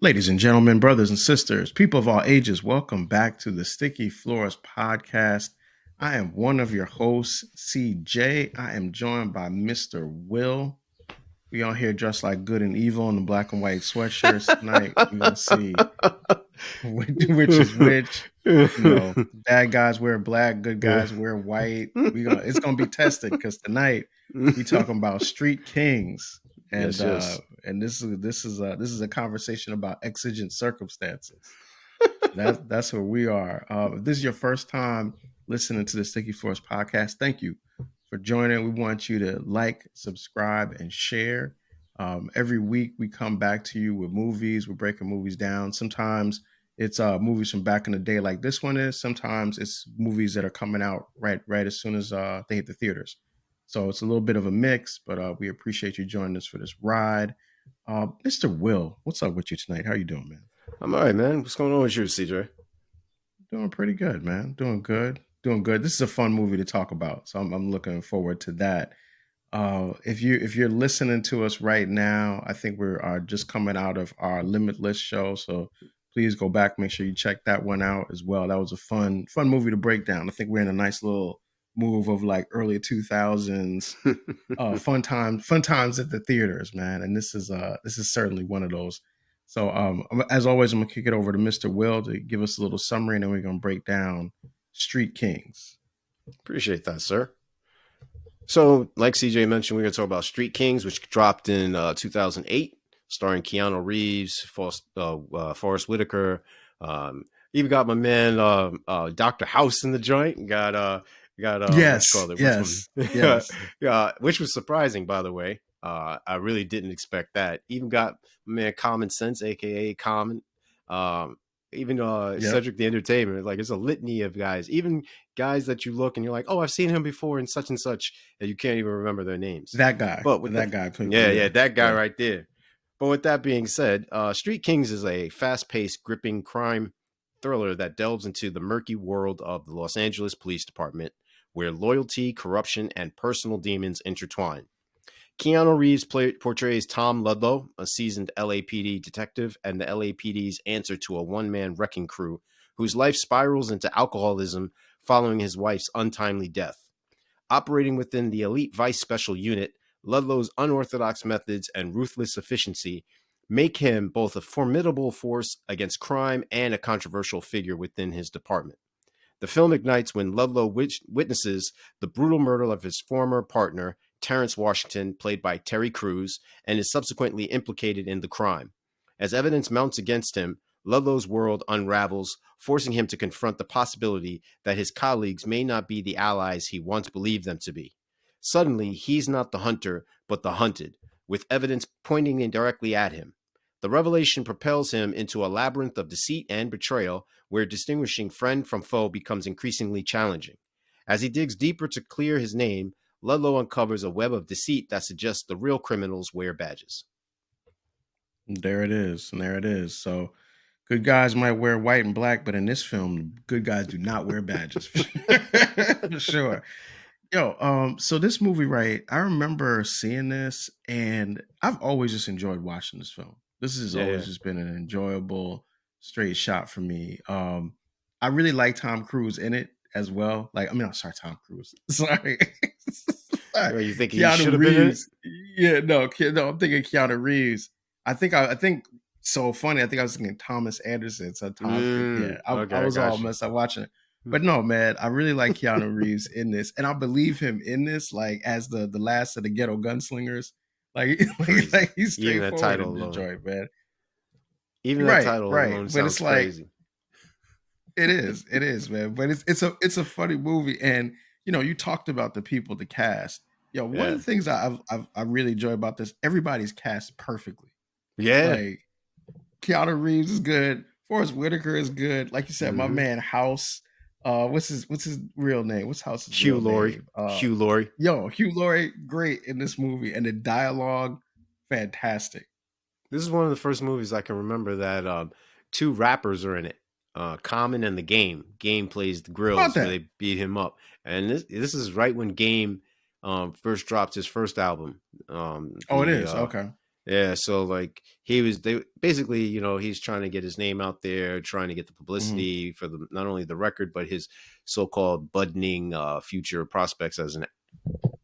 Ladies and gentlemen, brothers and sisters, people of all ages, welcome back to the Sticky Floors podcast. I am one of your hosts, CJ. I am joined by Mr. Will. We all here dressed like good and evil in the black and white sweatshirts tonight. We're gonna see which is which. You know, bad guys wear black, good Yeah. guys wear white. It's gonna be tested because tonight we talking about street kings, and Yes, uh yes. and this is a conversation about exigent circumstances. That's where we are. If this is your first time listening to the Sticky Force podcast, thank you for joining. We want you to like, subscribe, and share. Every week we come back to you with movies. We're breaking movies down. Sometimes it's movies from back in the day, like this one is. Sometimes it's movies that are coming out right as soon as they hit the theaters. So it's a little bit of a mix, but we appreciate you joining us for this ride. Mr. Will, what's up with you tonight? How you doing, man? I'm all right, man. What's going on with you, CJ? Doing pretty good, man. Doing good. Doing good. This is a fun movie to talk about, so I'm looking forward to that. If you're listening to us right now, I think we are just coming out of our Limitless show, so please go back. Make sure you check that one out as well. That was a fun movie to break down. I think we're in a nice little move of like early 2000s fun times at the theaters, man. And this is certainly one of those. So as always, I'm gonna kick it over to Mr. Will to give us a little summary, and then we're gonna break down Street Kings. Appreciate that, sir. So, like CJ mentioned, we're going to talk about Street Kings, which dropped in 2008, starring Keanu Reeves, Forrest Whittaker. Even got my man Dr. House in the joint. Got what you Yes, call it? What's yes, yes. yeah, which was surprising, by the way. I really didn't expect that. Even got my man Common Sense, aka Common. Um, even Yep. Cedric the Entertainer. Like it's a litany of guys. Even guys that you look and you're like, oh, I've seen him before in such and such, and you can't even remember their names. That guy. But with that, That guy. yeah, Yeah. that guy Yeah. right there. But with that being said, Street Kings is a fast-paced, gripping crime thriller that delves into the murky world of the Los Angeles Police Department, where loyalty, corruption, and personal demons intertwine. Keanu Reeves portrays Tom Ludlow, a seasoned LAPD detective, and the LAPD's answer to a one-man wrecking crew whose life spirals into alcoholism following his wife's untimely death. Operating within the elite Vice Special Unit, Ludlow's unorthodox methods and ruthless efficiency make him both a formidable force against crime and a controversial figure within his department. The film ignites when Ludlow witnesses the brutal murder of his former partner, Terrence Washington, played by Terry Crews, and is subsequently implicated in the crime. As evidence mounts against him, Ludlow's world unravels, forcing him to confront the possibility that his colleagues may not be the allies he once believed them to be. Suddenly, he's not the hunter, but the hunted, with evidence pointing indirectly at him. The revelation propels him into a labyrinth of deceit and betrayal, where distinguishing friend from foe becomes increasingly challenging. As he digs deeper to clear his name, Ludlow uncovers a web of deceit that suggests the real criminals wear badges. There it is. And there it is. So good guys might wear white and black, but in this film, good guys do not wear badges. For sure. Yo, so this movie, right? I remember seeing this, and I've always just enjoyed watching this film. This has Yeah, always yeah. just been an enjoyable, straight shot for me. I really like Tom Cruise in it as well. Like, I mean, I'm sorry, Tom Cruise. Sorry, sorry, You think he should Keanu have been in it? Reeves. Yeah, no, I'm thinking Keanu Reeves. I think so funny. I think I was thinking Thomas Anderson. So Tom, yeah, I Okay, I was all got you. messed up watching it. But no, man, I really like Keanu Reeves in this, and I believe him in this, like as the last of the ghetto gunslingers. Like, Crazy. he's Even that straightforward title in this alone. joint, man. Even that Right, title right. alone But sounds it's like crazy. it is, man. But it's a funny movie, and you talked about the people, the cast. One of Yeah. the things I really enjoy about this, everybody's cast perfectly. Yeah. Like Keanu Reeves is good. Forrest Whitaker is good. Like you said, my Mm-hmm. man House. What's his real name? What's House's Hugh real Laurie. name? Hugh Laurie. Hugh Laurie, great in this movie, and the dialogue, fantastic. This is one of the first movies I can remember that two rappers are in it. Common and the Game. Game plays the How about grills where that? they beat him up, and this is right when Game first dropped his first album. Oh, it The is okay. Yeah, so like he was they basically, he's trying to get his name out there, trying to get the Hmm. publicity for the not only the record but his so-called budding future prospects as an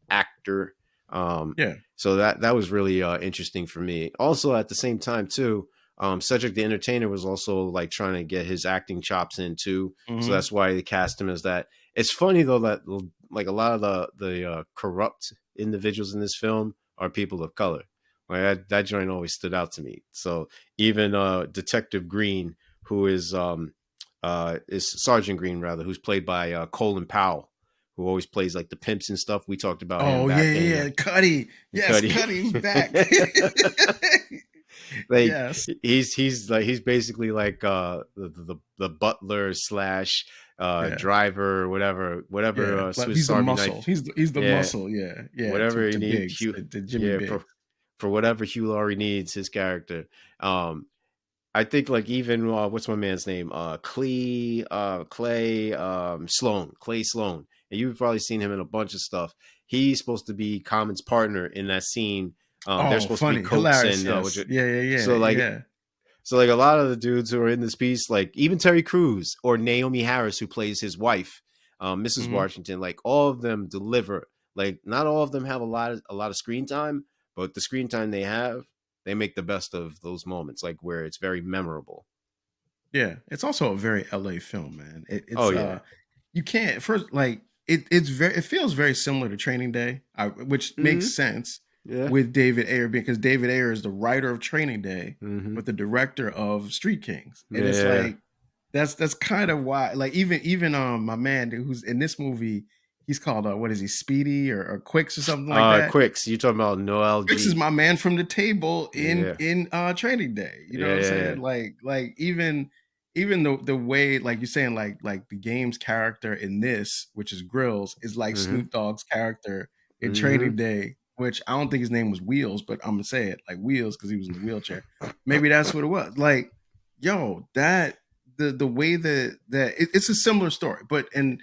actor. Um, Yeah. so that was really interesting for me. Also, at the same time, too, Cedric the Entertainer was also like trying to get his acting chops in too. So Hmm. that's why they cast him as that. It's funny though that like a lot of the corrupt individuals in this film are people of color. Like that joint always stood out to me. So even Detective Green, who is Sergeant Green rather, who's played by Colin Powell, who always plays like the pimps and stuff. We talked about him Oh yeah, back in yeah, Cuddy. Yes, Cuddy. Cuddy's back. Like Yes. he's basically like the butler slash Yeah. driver, whatever Yeah. Like Swiss he's the Army muscle. knife. He's the Yeah, muscle. Yeah. Yeah. whatever he To needs. Biggs, to Jimmy Yeah, Biggs. for whatever Hugh Laurie needs, his character. I think like even what's my man's name? Clay Sloan. And you've probably seen him in a bunch of stuff. He's supposed to be Common's partner in that scene. They're Oh, supposed to be funny, cokes hilarious. and Yes. Yeah. Yeah. so Yeah. like Yeah. so like a lot of the dudes who are in this piece, like even Terry Crews or Naomi Harris, who plays his wife, Mrs. Hmm. Washington, like all of them deliver. Like not all of them have a lot of screen time, but the screen time they have, they make the best of those moments, like where it's very memorable. Yeah. It's also a very LA film, man. Oh It's yeah. you can't first like it feels very similar to Training Day, which Mm-hmm. makes sense Yeah. with David Ayer because David Ayer is the writer of Training Day, Mm-hmm. but the director of Street Kings, and it's Yeah. like that's kind of why like even my man who's in this movie, he's called what is he, Speedy or Quicks or something like that. Quicks. You talking about Noel Fix is G? my man from the table Yeah. in Training Day. You know Yeah. what I'm Yeah. saying? Yeah. Like even the way like you're saying like the game's character in this, which is Grills, is like Mm-hmm. Snoop Dogg's character in Mm-hmm. Training Day, which I don't think his name was Wheels, but I'm gonna say it like Wheels because he was in the wheelchair. Maybe that's what it was. Like, yo, that the way it's a similar story, but and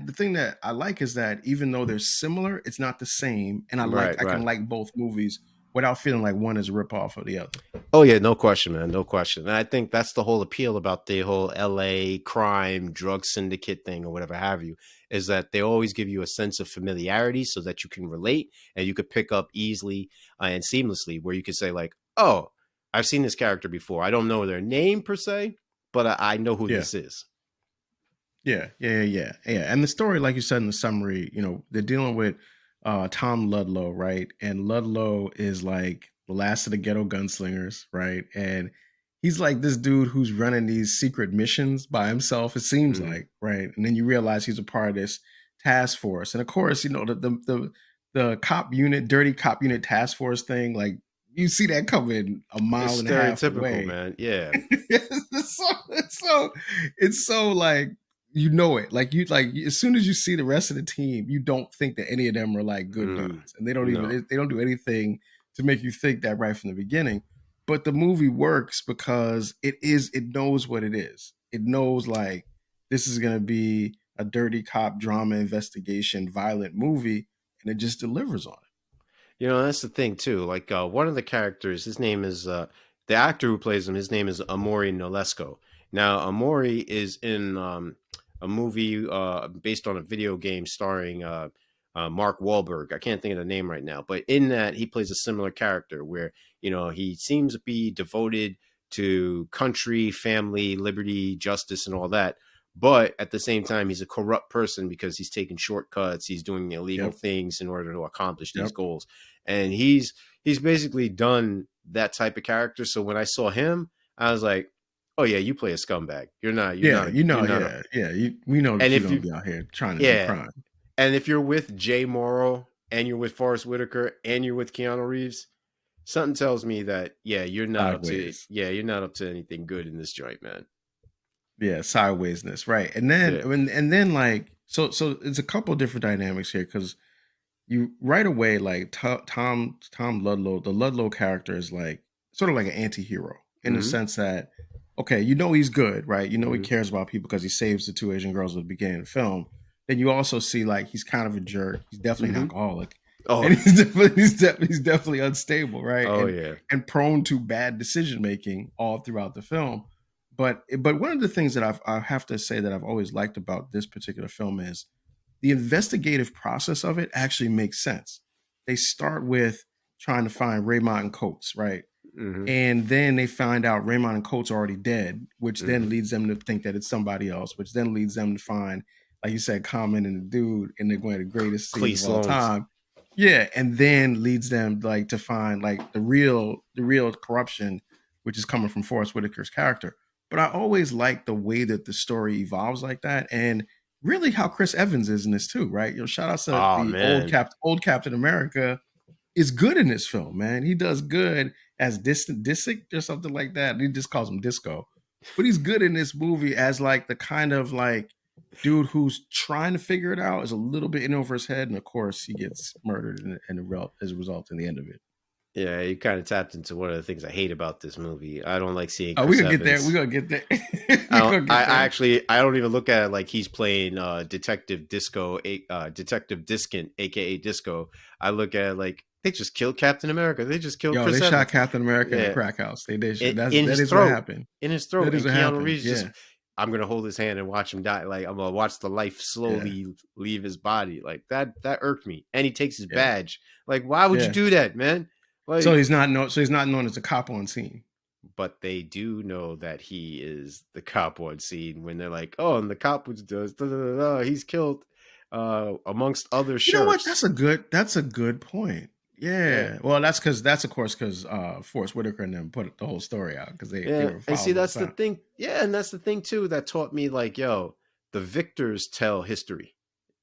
the thing that I like is that even though they're similar, it's not the same. And Right. I can Right. like both movies without feeling like one is a ripoff of the other. Oh yeah, no question, man, no question. And I think that's the whole appeal about the whole LA crime drug syndicate thing or whatever have you, is that they always give you a sense of familiarity so that you can relate and you could pick up easily and seamlessly, where you could say like, "Oh, I've seen this character before. I don't know their name per se, but I know who Yeah. this is." Yeah. And the story, like you said in the summary, they're dealing with Tom Ludlow, right? And Ludlow is like the last of the ghetto gunslingers, right? And he's like this dude who's running these secret missions by himself, it seems Mm-hmm. like, right? And then you realize he's a part of this task force. And of course, the cop unit, dirty cop unit task force thing, like you see that coming a mile It's and a half stereotypical, away. man. Yeah. It's so like it like you like as soon as you see the rest of the team you don't think that any of them are like good No. dudes, and they don't even No. they don't do anything to make you think that right from the beginning. But the movie works because it knows what it is. It knows like this is going to be a dirty cop drama investigation violent movie, and it just delivers on it. That's the thing too. Like one of the characters, his name is the actor who plays him. His name is Amori Nolesko. Now, Amori is in a movie based on a video game starring Mark Wahlberg. I can't think of the name right now, but in that he plays a similar character where he seems to be devoted to country, family, liberty, justice, and all that. But at the same time, he's a corrupt person because he's taking shortcuts. He's doing illegal Yep. things in order to accomplish these Yep. goals, and he's basically done that type of character. So when I saw him, I was like, "Oh yeah, you play a scumbag. Yeah, You're not a." we know And that you if don't you, be out here trying to do yeah, crime. and if you're with Jay Morrow and you're with Forrest Whitaker and you're with Keanu Reeves, something tells me that Sideways. you're not up to anything good in this joint, man. Yeah, sidewaysness, right? Yeah. And then like so it's a couple different dynamics here because you right away like Tom Ludlow, the Ludlow character is like sort of like an anti-hero in the Mm-hmm. sense that okay, he's good, right? He Mm-hmm. cares about people because he saves the 2 Asian girls at the beginning of the film. Then you also see like he's kind of a jerk. He's definitely an Mm-hmm. alcoholic. Oh, and he's definitely unstable, right? oh yeah. And prone to bad decision making all throughout the film. But one of the things that I have to say that I've always liked about this particular film is the investigative process of it actually makes sense. They start with trying to find Raymond and Coates, right? Hmm. And then they find out Raymond and Coates are already dead, which then Hmm. leads them to think that it's somebody else, which then leads them to find, like you said, Common and the dude, and they're going to the greatest scene of Cleese all Loans. time. Yeah, and then leads them like to find like the real corruption, which is coming from Forrest Whitaker's character. But I always like the way that the story evolves like that, and really how Chris Evans is in this too, right? Shout out to Oh the man. old Captain America is good in this film, man. He does good as distant Disick or something like that. He just calls him Disco. But he's good in this movie as like the kind of like dude who's trying to figure it out, is a little bit in over his head, and of course he gets murdered as a result in the end of it. Yeah, you kind of tapped into one of the things I hate about this movie. I don't like seeing Oh, we Chris gonna get there. We Evans. gonna get there. I We don't. gonna I, get I there. actually I don't even look at it like he's playing Detective Disco, Detective Discant, aka Disco. I look at it like they just killed Captain America. They just killed Yo, Chris they shot Evans. Captain America in a Yeah, crack house. They did shit. in That his is what throat, happened. in his That throat, is and what Keanu happened. Reeves just. Yeah, I'm gonna hold his hand and watch him die. Like I'm gonna watch the life yeah, slowly leave his body. Like that irked me. And he takes his yeah, badge. Like why would you yeah. do that, man? So Like, he's not known as a cop on scene. but they do know that he is the cop on scene when they're like, oh, and the cop was does da, da, da, da, he's killed amongst other You know what? sheriffs. That's a good point. Yeah, Yeah. Well, that's of course because Forrest Whitaker and them put the whole story out because they yeah. were And see, following that's this the out. thing. Yeah, and that's the thing too that taught me like, yo, the victors tell history.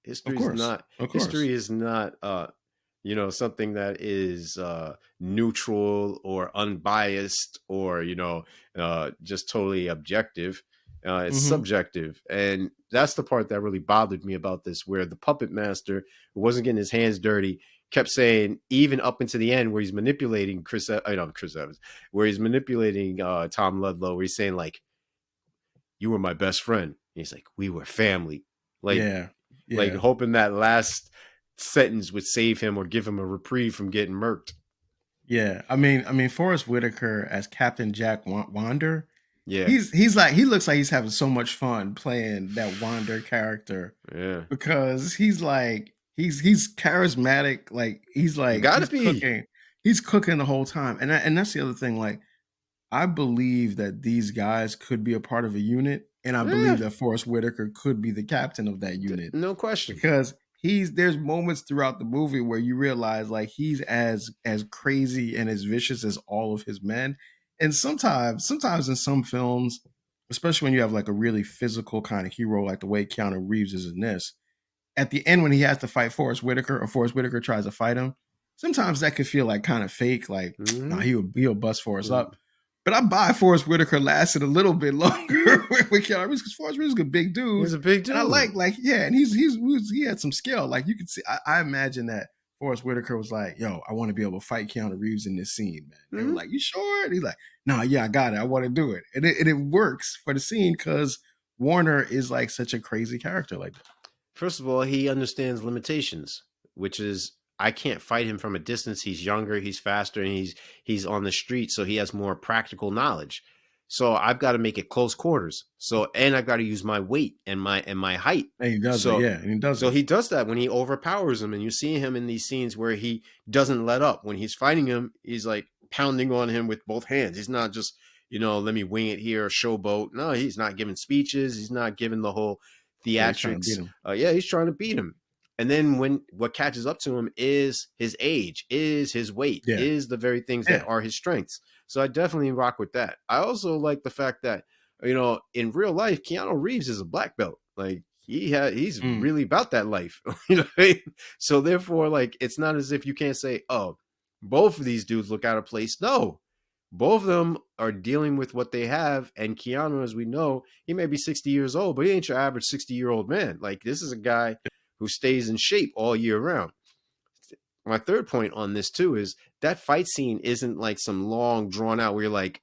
Of History's course. not Of course. history is not something that is neutral or unbiased or just totally objective. It's Hmm. subjective, and that's the part that really bothered me about this, where the puppet master, who wasn't getting his hands dirty, kept saying, even up into the end, where he's manipulating Chris Evans, where he's manipulating Tom Ludlow, where he's saying like, "You were my best friend," and he's like, "We were family," like Yeah. like Yeah. hoping that last sentence would save him or give him a reprieve from getting murked. Yeah. I mean, Forrest Whitaker as Captain Jack Wander, Yeah, he looks like he's having so much fun playing that Wander character yeah. because he's charismatic. You gotta He's be. cooking. He's cooking the whole time, and that's the other thing. Like I believe that these guys could be a part of a unit, and I believe Yeah, that Forrest Whitaker could be the captain of that unit no question. because there's moments throughout the movie where you realize like he's as crazy and as vicious as all of his men. And sometimes in some films, especially when you have like a really physical kind of hero like the way Keanu Reeves is in this, at the end when he has to fight Forrest Whitaker or Forrest Whitaker tries to fight him, sometimes that could feel like kind of fake. Like, nah, Hmm. he'll bust Forrest up. But I buy Forrest Whitaker lasted a little bit longer with Keanu Reeves because Forrest Whitaker's a big dude, He's a big and I dude. yeah, and he had some skill. Like you could see, I imagine that Forrest Whitaker was like, "Yo, I want to be able to fight Keanu Reeves in this scene, man." They were Hmm. like, "You sure?" And he's like, "No, yeah, I got it. I want to do it," and it works for the scene because Warner is like such a crazy character like that. First of all, he understands limitations, which is I can't fight him from a distance. He's younger, he's faster, and he's on the street, so he has more practical knowledge. So I've got to make it close quarters. So and I've got to use my weight and my height. And he does it, So yeah, and he does so it. he does that when he overpowers him, and you see him in these scenes where he doesn't let up. When he's fighting him, he's like pounding on him with both hands. He's not just let me wing it here, showboat. No, he's not giving speeches. He's not giving the whole Yeah, he's trying to theatrics. beat him. Yeah, he's trying to beat him. And then when what catches up to him is his age, is his weight, Yeah, is the very things that yeah. are his strengths. So I definitely rock with that. I also like the fact that in real life, Keanu Reeves is a black belt. Like he's Mm. really about that life. You know what I mean? So therefore, like it's not as if you can't say, oh, both of these dudes look out of place. No, both of them are dealing with what they have. And Keanu, as we know, he may be 60 years old, but he ain't your average 60-year-old man. Like this is a guy who stays in shape all year round. My third point on this too is that fight scene isn't like some long drawn out where you're like,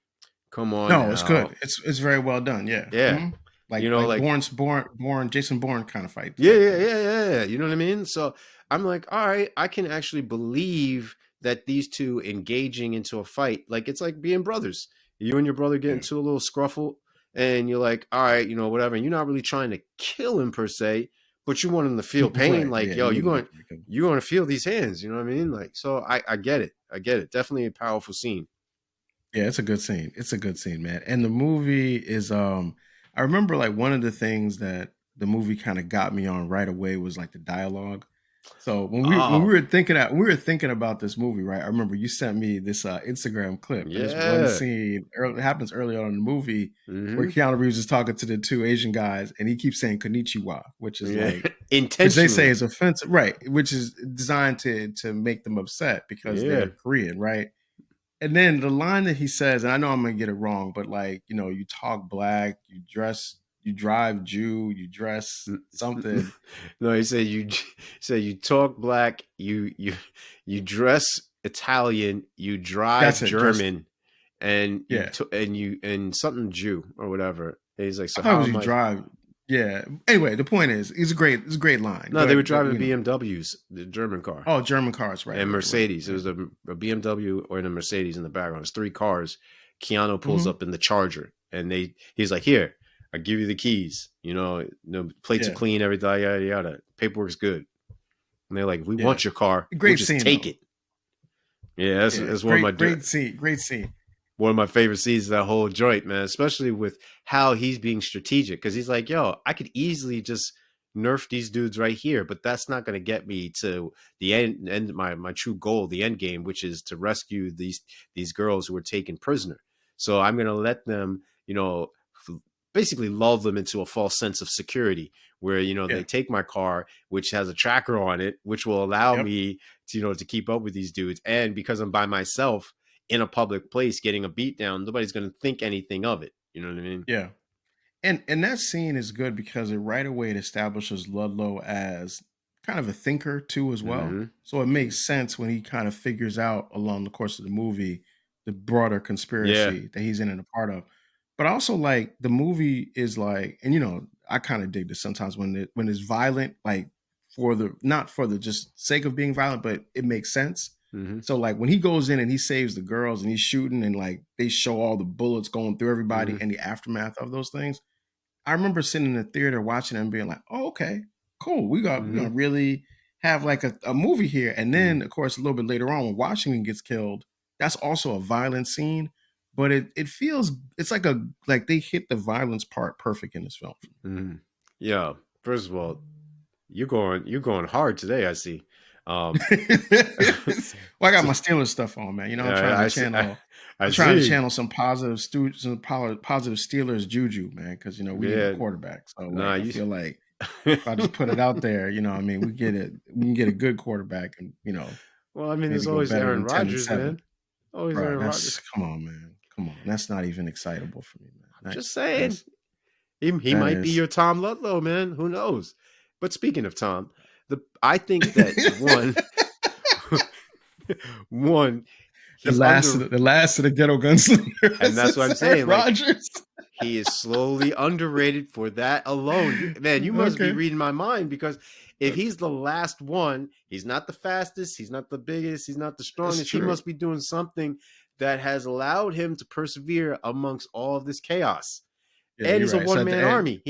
come on No, it's now. good. It's very well done. Yeah. Yeah. Hmm. You Like know, like like Bourne's Bourne Jason Bourne kind of yeah, fight yeah, thing. yeah, yeah, yeah. You know what I mean? So I'm like, all right, I can actually believe that these two engaging into a fight, like it's like being brothers. You and your brother get Yeah. into a little scruffle, and you're like, all right, whatever. And you're not really trying to kill him per se, but you want him to feel pain. Right. Like, Yeah. yo, You want to break them. you're going to feel these hands. You know what I mean? Like, so I get it. I get it. Definitely a powerful scene. Yeah, it's a good scene. It's a good scene, man. And the movie is I remember like one of the things that the movie kind of got me on right away was like the dialogue. So when we Oh, were thinking about this movie, right? I remember you sent me this Instagram clip, and this one yeah. scene it happens early on in the movie where Mm-hmm. Keanu Reeves is talking to the two Asian guys, and he keeps saying "konnichiwa," which is Yeah. like, which they say Intentionally. is offensive, right? Which is designed to make them upset because Yeah. they're Korean, right? And then the line that he says, and I know I'm gonna get it wrong, but like, you talk black, you drive Jew, you dress something. No, he said you talk black, you dress Italian, you That's drive it, dress. German, and Yeah. and something Jew or whatever. And he's like, I so thought it how was am you I? drive. Yeah. Anyway, the point is, it's a great line. No, Go they were ahead. Go, driving BMWs, the German car, oh, German cars, right, and right, right, Mercedes. It right. was a BMW or a Mercedes in the background. It's three cars. Keanu pulls Hmm. up in the Charger, and he's like, "Here, I give you the keys. Plates are Yeah, clean, everything, yada yada. Paperwork's good." And they're like, "If we yeah. want your car, we'll Great just scene take though. it." Yeah, that's, Yeah, that's great scene, great scene. one of my favorite scenes of that whole joint, man. Especially with how he's being strategic, because he's like, "Yo, I could easily just nerf these dudes right here, but that's not going to get me to the end my true goal, the end game, which is to rescue these girls who were taken prisoner. So I'm going to let them, basically lull them into a false sense of security, where they Yeah, take my car, which has a tracker on it, which will allow yep, me to to keep up with these dudes, and because I'm by myself in a public place getting a beat down, nobody's going to think anything of it. You know what I mean? yeah. And that scene is good because it right away it establishes Ludlow as kind of a thinker too as well. Mm-hmm. So it makes sense when he kind of figures out along the course of the movie the broader Yeah. conspiracy that he's in and a part of. But also like the movie is like, and I kind of dig this sometimes when it's violent, like for the not for the just sake of being violent, but it makes sense. Mm-hmm. So like when he goes in and he saves the girls and he's shooting and like they show all the bullets going through everybody Mm-hmm. and the aftermath of those things, I remember sitting in the theater watching it and being like, "Oh, okay, cool. We're Mm-hmm. gonna really have like a movie here." And Mm-hmm. then, of course, a little bit later on, when Washington gets killed, that's also a violent scene. But it feels it's like they hit the violence part perfect in this film. Mm-hmm. Yeah. First of all, you're going hard today. I see. Um, Well, I got my Steelers stuff on, man. I'm trying to I see. channel. I I'm trying to see. channel some positive Steelers juju, man, because we need a Yeah. quarterback. So Nah. like, I feel like if I just put it out there, what I mean, we can get a good quarterback, and Well, I mean, there's maybe go always better Aaron than 10 and Rodgers, 7. man. Always Bro, Aaron Rodgers. that's come on, man, come on. That's not even excitable for me, man. Just saying. That's He that might be is your Tom Ludlow, man. Who knows? But speaking of Tom, I think that one, the he's last of under, the last of the ghetto and that's what I'm gunslingers. Aaron saying. Like, Rodgers. he is slowly underrated for that alone. You must be Okay. reading my mind, because if he's the last one, he's not the fastest, he's not the biggest, he's not the That's strongest. He true. must be doing something that has allowed him to persevere amongst all of this chaos. Yeah, And you're he's a right. So one at the man end, army.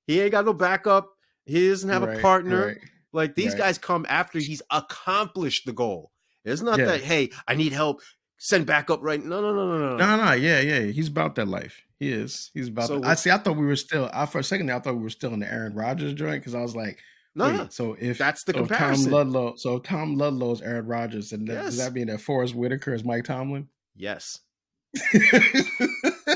He ain't got no backup. He doesn't have a right, partner. right, Like, these right. guys come after he's accomplished the goal. It's not Yeah. that, hey, I need help. Send backup right. No, no, no, no, no, no. No, no, yeah, yeah. He's about that life. He is. He's about So that. I what? see. I thought we were still. For a second, there, I thought we were still in the Aaron Rodgers joint because I was like, No, no. wait. So if That's the so, if Tom comparison. Ludlow, so if Tom Ludlow is Aaron Rodgers, and does Yes. that mean that Forrest Whitaker is Mike Tomlin? Yes. They're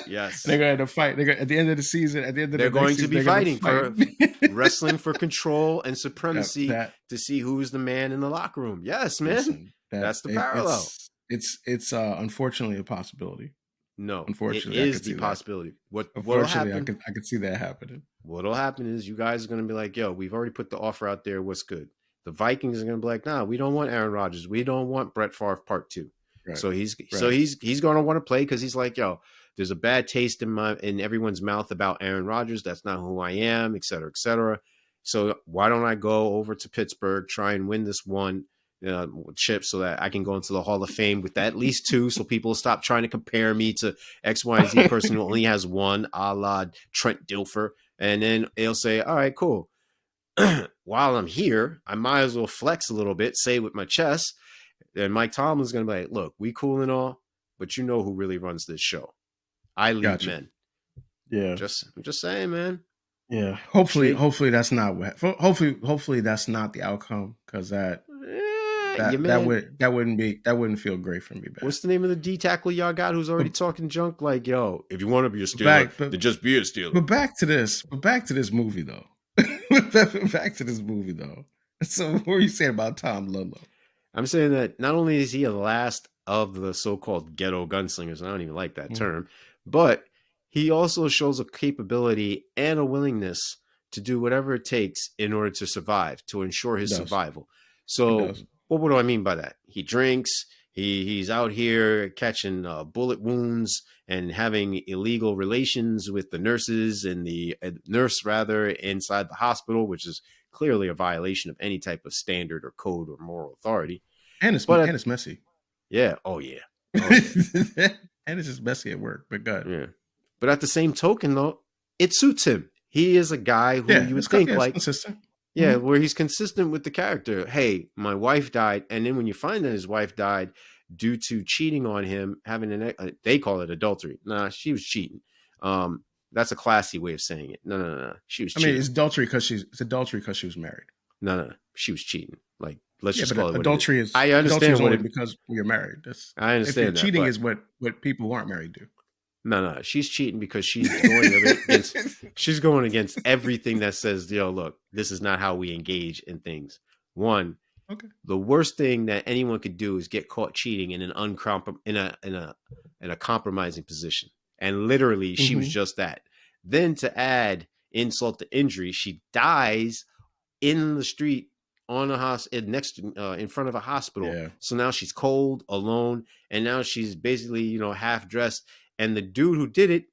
Yes. going to fight. They're going, at the end of the season. At the end of They're the next going to season, be they're going to fighting fight. for wrestling for control and that, supremacy that to see who's the man in the locker room. Yes, man. listen. That's the parallel. It's unfortunately a possibility. No, it Unfortunately, I is could the see that. possibility. What'll Unfortunately, happen? I could see that happening. What'll happen is you guys are gonna be like, yo, we've already put the offer out there. What's good? The Vikings are gonna be like, nah, we don't want Aaron Rodgers. We don't want Brett Favre part two. Right. So he's Right. gonna want to play, because he's like, yo, there's a bad taste in everyone's mouth about Aaron Rodgers. That's not who I am, et cetera, et cetera. So why don't I go over to Pittsburgh, try and win this one chip so that I can go into the Hall of Fame with at least two, so people stop trying to compare me to X, Y, and Z person who only has one, a la Trent Dilfer. And then they'll say, all right, cool. While I'm here, I might as well flex a little bit, say with my chest. And Mike Tomlin's going to be like, look, we cool and all, but you know who really runs this show. I lead Gotcha. men. Yeah. I'm just saying, man. Yeah. Hopefully that's not what. Hopefully that's not the outcome, because that wouldn't feel great for me, man. What's the name of the D tackle y'all got who's already talking junk? Like, yo, if you want to be a Steeler, then just be a Steeler. But back to this movie though. Back to this movie though. So what are you saying about Tom Ludlow? I'm saying that not only is he the last of the so-called ghetto gunslingers, I don't even like that term, but he also shows a capability and a willingness to do whatever it takes in order to survive, to ensure his survival. So what do I mean by that? He drinks, he's out here catching bullet wounds and having illegal relations with the nurses and the nurse inside the hospital, which is clearly a violation of any type of standard or code or moral authority. And it's messy. Yeah. Oh yeah. And it's just messy at work, but good. Yeah. But at the same token, though, it suits him. He is a guy who you would think like, consistent. Yeah, where he's consistent with the character. Hey, my wife died, and then when you find that his wife died due to cheating on him, having they call it adultery. Nah, she was cheating. That's a classy way of saying it. No. She was cheating. I mean, it's adultery because she was married. No. She was cheating. Like, let's just call it adultery. What it is. I understand adultery is because you're married. I understand that. Cheating is what people who aren't married do. No. She's cheating because she's going against everything that says, yo, look, this is not how we engage in things. One, the worst thing that anyone could do is get caught cheating in a compromising position. And literally, she was just that. Then to add insult to injury, she dies in the street on a in front of a hospital. Yeah. So now she's cold, alone, and now she's basically, half dressed. And the dude who did it,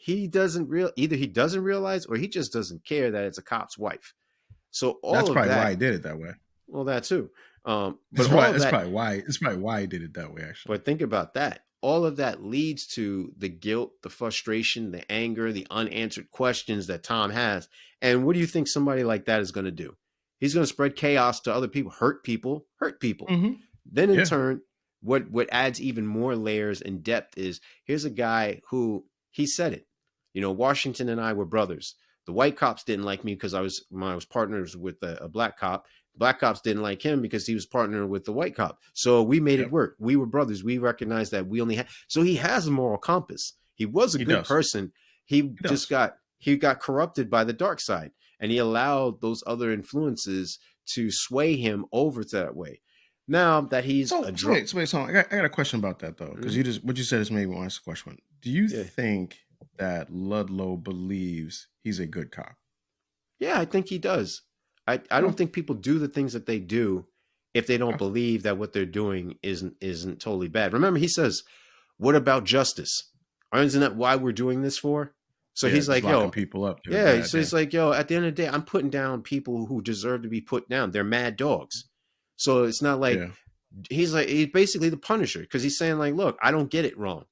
either he doesn't realize or he just doesn't care that it's a cop's wife. So that's probably why he did it that way. Well, that too. But that's probably why he did it that way, actually. But think about that. All of that leads to the guilt, the frustration, the anger, the unanswered questions that Tom has. And what do you think somebody like that is going to do? He's going to spread chaos to other people, hurt people. Mm-hmm. Then in turn, what adds even more layers and depth is here's a guy who, he said it. Washington and I were brothers. The white cops didn't like me because I was partners with a black cop. Black cops didn't like him because he was partnered with the white cop. So we made it work. We were brothers. We recognized that we only had. So he has a moral compass. He was a good person. He got corrupted by the dark side, and he allowed those other influences to sway him over to that way. Now that he's so I got a question about that though, because what you said is made me want to ask a question. Do you think that Ludlow believes he's a good cop? Yeah, I think he does. I don't think people do the things that they do if they don't believe that what they're doing isn't totally bad. Remember, he says, "What about justice? Isn't that why we're doing this for?" So he's like, "Yo, people up." Yeah, so he's like, "Yo, at the end of the day, I'm putting down people who deserve to be put down. They're mad dogs." So it's not like he's basically the Punisher, because he's saying like, "Look, I don't get it wrong.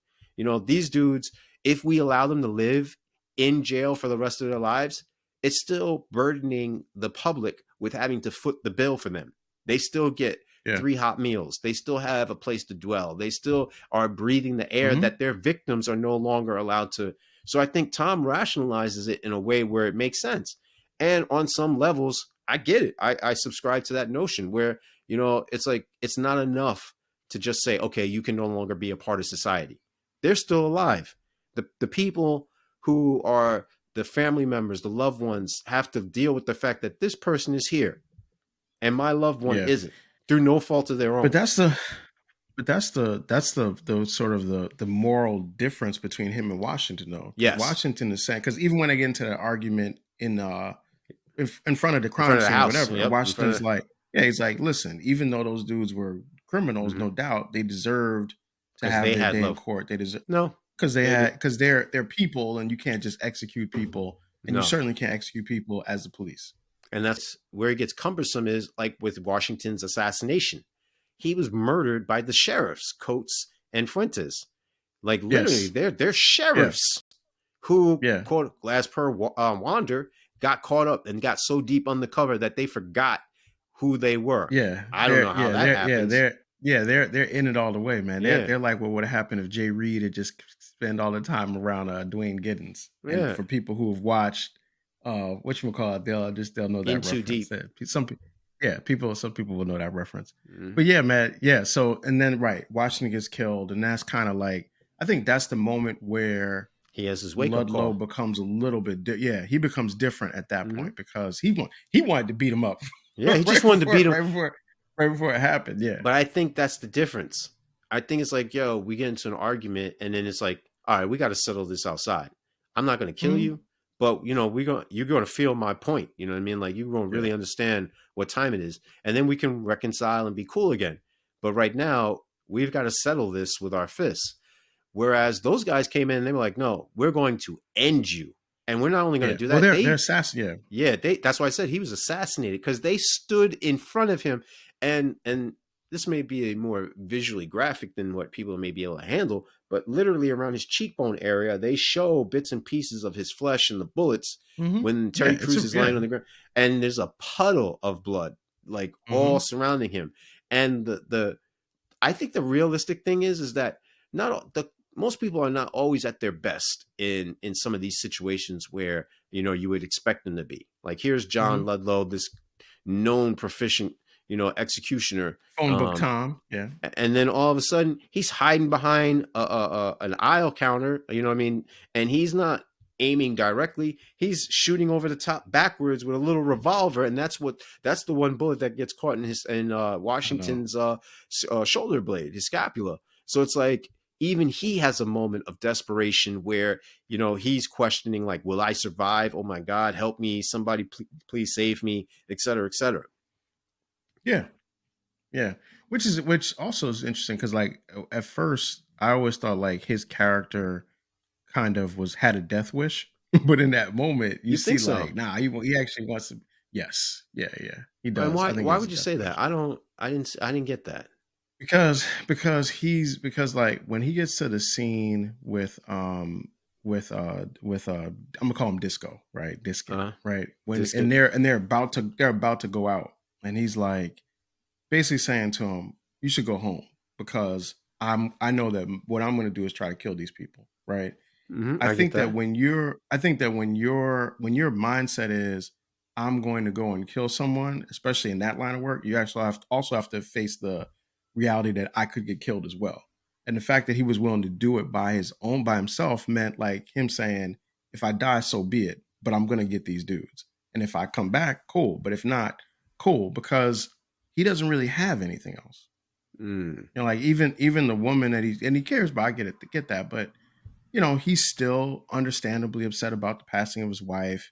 These dudes, if we allow them to live in jail for the rest of their lives, it's still burdening the public with having to foot the bill for them. They still get 3 hot meals. They still have a place to dwell. They still are breathing the air that their victims are no longer allowed to." So I think Tom rationalizes it in a way where it makes sense. And on some levels, I get it. I subscribe to that notion where, it's like, it's not enough to just say, okay, you can no longer be a part of society. They're still alive. The people who are the family members, the loved ones, have to deal with the fact that this person is here and my loved one isn't, through no fault of their own. But that's the sort of the moral difference between him and Washington, though. Yes. Washington is saying, because even when I get into the argument in front of the crime scene or whatever, Washington's like, he's like, listen, even though those dudes were criminals, no doubt, they deserved to have their day in court. They deserve because they're people, and you can't just execute people, and you certainly can't execute people as the police. And that's where it gets cumbersome, is like with Washington's assassination. He was murdered by the sheriffs, Coates and Fuentes. Like literally, Yes. they're Yeah. sheriffs who, Yeah. quote, as per Wander, got caught up and got so deep undercover that they forgot who they were. Yeah. I don't know how that happens. They're in it all the way, man. Yeah, They're like what would have happened if Jay Reed had just spent all the time around Dwayne Giddens. And yeah, for people who have watched whatchamacallit, they'll know in that too reference. deep. Some people will know that reference. Mm-hmm. But yeah, man, yeah. So and then right, Washington gets killed, and that's kind of like I think that's the moment where He has his wake up Ludlow call. becomes a little bit he becomes different at that Mm-hmm. point because he wanted to beat him up Yeah, he just wanted to beat him. right before it happened. Yeah. But I think that's the difference. I think it's like, yo, we get into an argument, and then it's like, all right, we got to settle this outside. I'm not going to kill Mhm. you, but you're going to feel my point. You know what I mean? Like, you're going to really Yeah. understand what time it is, and then we can reconcile and be cool again. But right now, we've got to settle this with our fists. Whereas those guys came in and they were like, no, we're going to end you. And we're not only going Yeah. to do Well, that, they're assassin. Yeah. that's why I said he was assassinated, because they stood in front of him, and this may be a more visually graphic than what people may be able to handle, but literally around his cheekbone area, they show bits and pieces of his flesh and the bullets Mm-hmm. when Yeah. Terry Crews is lying on the ground, and there's a puddle of blood like Mm-hmm. all surrounding him. And the I think the realistic thing is that not the most people are not always at their best in some of these situations where you would expect them to be. Like, here's Mm-hmm. John Ludlow, this known proficient executioner, Phone book Tom. Yeah. and then all of a sudden he's hiding behind an aisle counter. You know what I mean? And he's not aiming directly. He's shooting over the top backwards with a little revolver, and that's the one bullet that gets caught in I know. Washington's shoulder blade, his scapula. So it's like even he has a moment of desperation where he's questioning, like, will I survive? Oh my God, help me! Somebody, please save me, etc., etc. Yeah. Yeah. Which also is interesting because like at first I always thought like his character kind of had a death wish, but in that moment you You see think so? like nah he actually wants to. Yes. Yeah. He And does. I think why it's a would you death say that? wish. I didn't get that. Because like when he gets to the scene with I'm gonna call him Disco, right? Diskin, Uh, right? When Disc. and they're about to go out, and he's like basically saying to him, "You should go home because I know that what I'm gonna do is try to kill these people, right?" I get that. I think that when your mindset is I'm going to go and kill someone, especially in that line of work, you actually also have to face the reality that I could get killed as well. And the fact that he was willing to do it by himself meant like him saying, if I die, so be it. But I'm gonna get these dudes. And if I come back, cool. But if not, cool, because he doesn't really have anything else. Mm. Like even the woman that he cares about, I get that, but he's still understandably upset about the passing of his wife.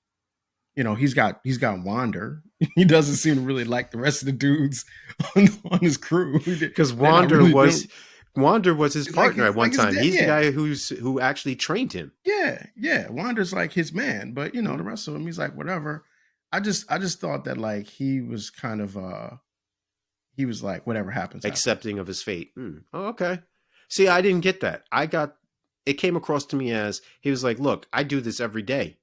He's got Wander. He doesn't seem to really like the rest of the dudes on his crew. Because They're not really. Wander was his It's like partner at it's one like his time. dad. He's the Yeah, guy who actually trained him. yeah. Wander's like his man, but the Mhm. rest of him, he's like whatever. I just thought that like he was kind of he was like whatever happens happens. Accepting of his fate. Mm. Oh, okay. See, I didn't get that. It came across to me as he was like, look, I do this every day.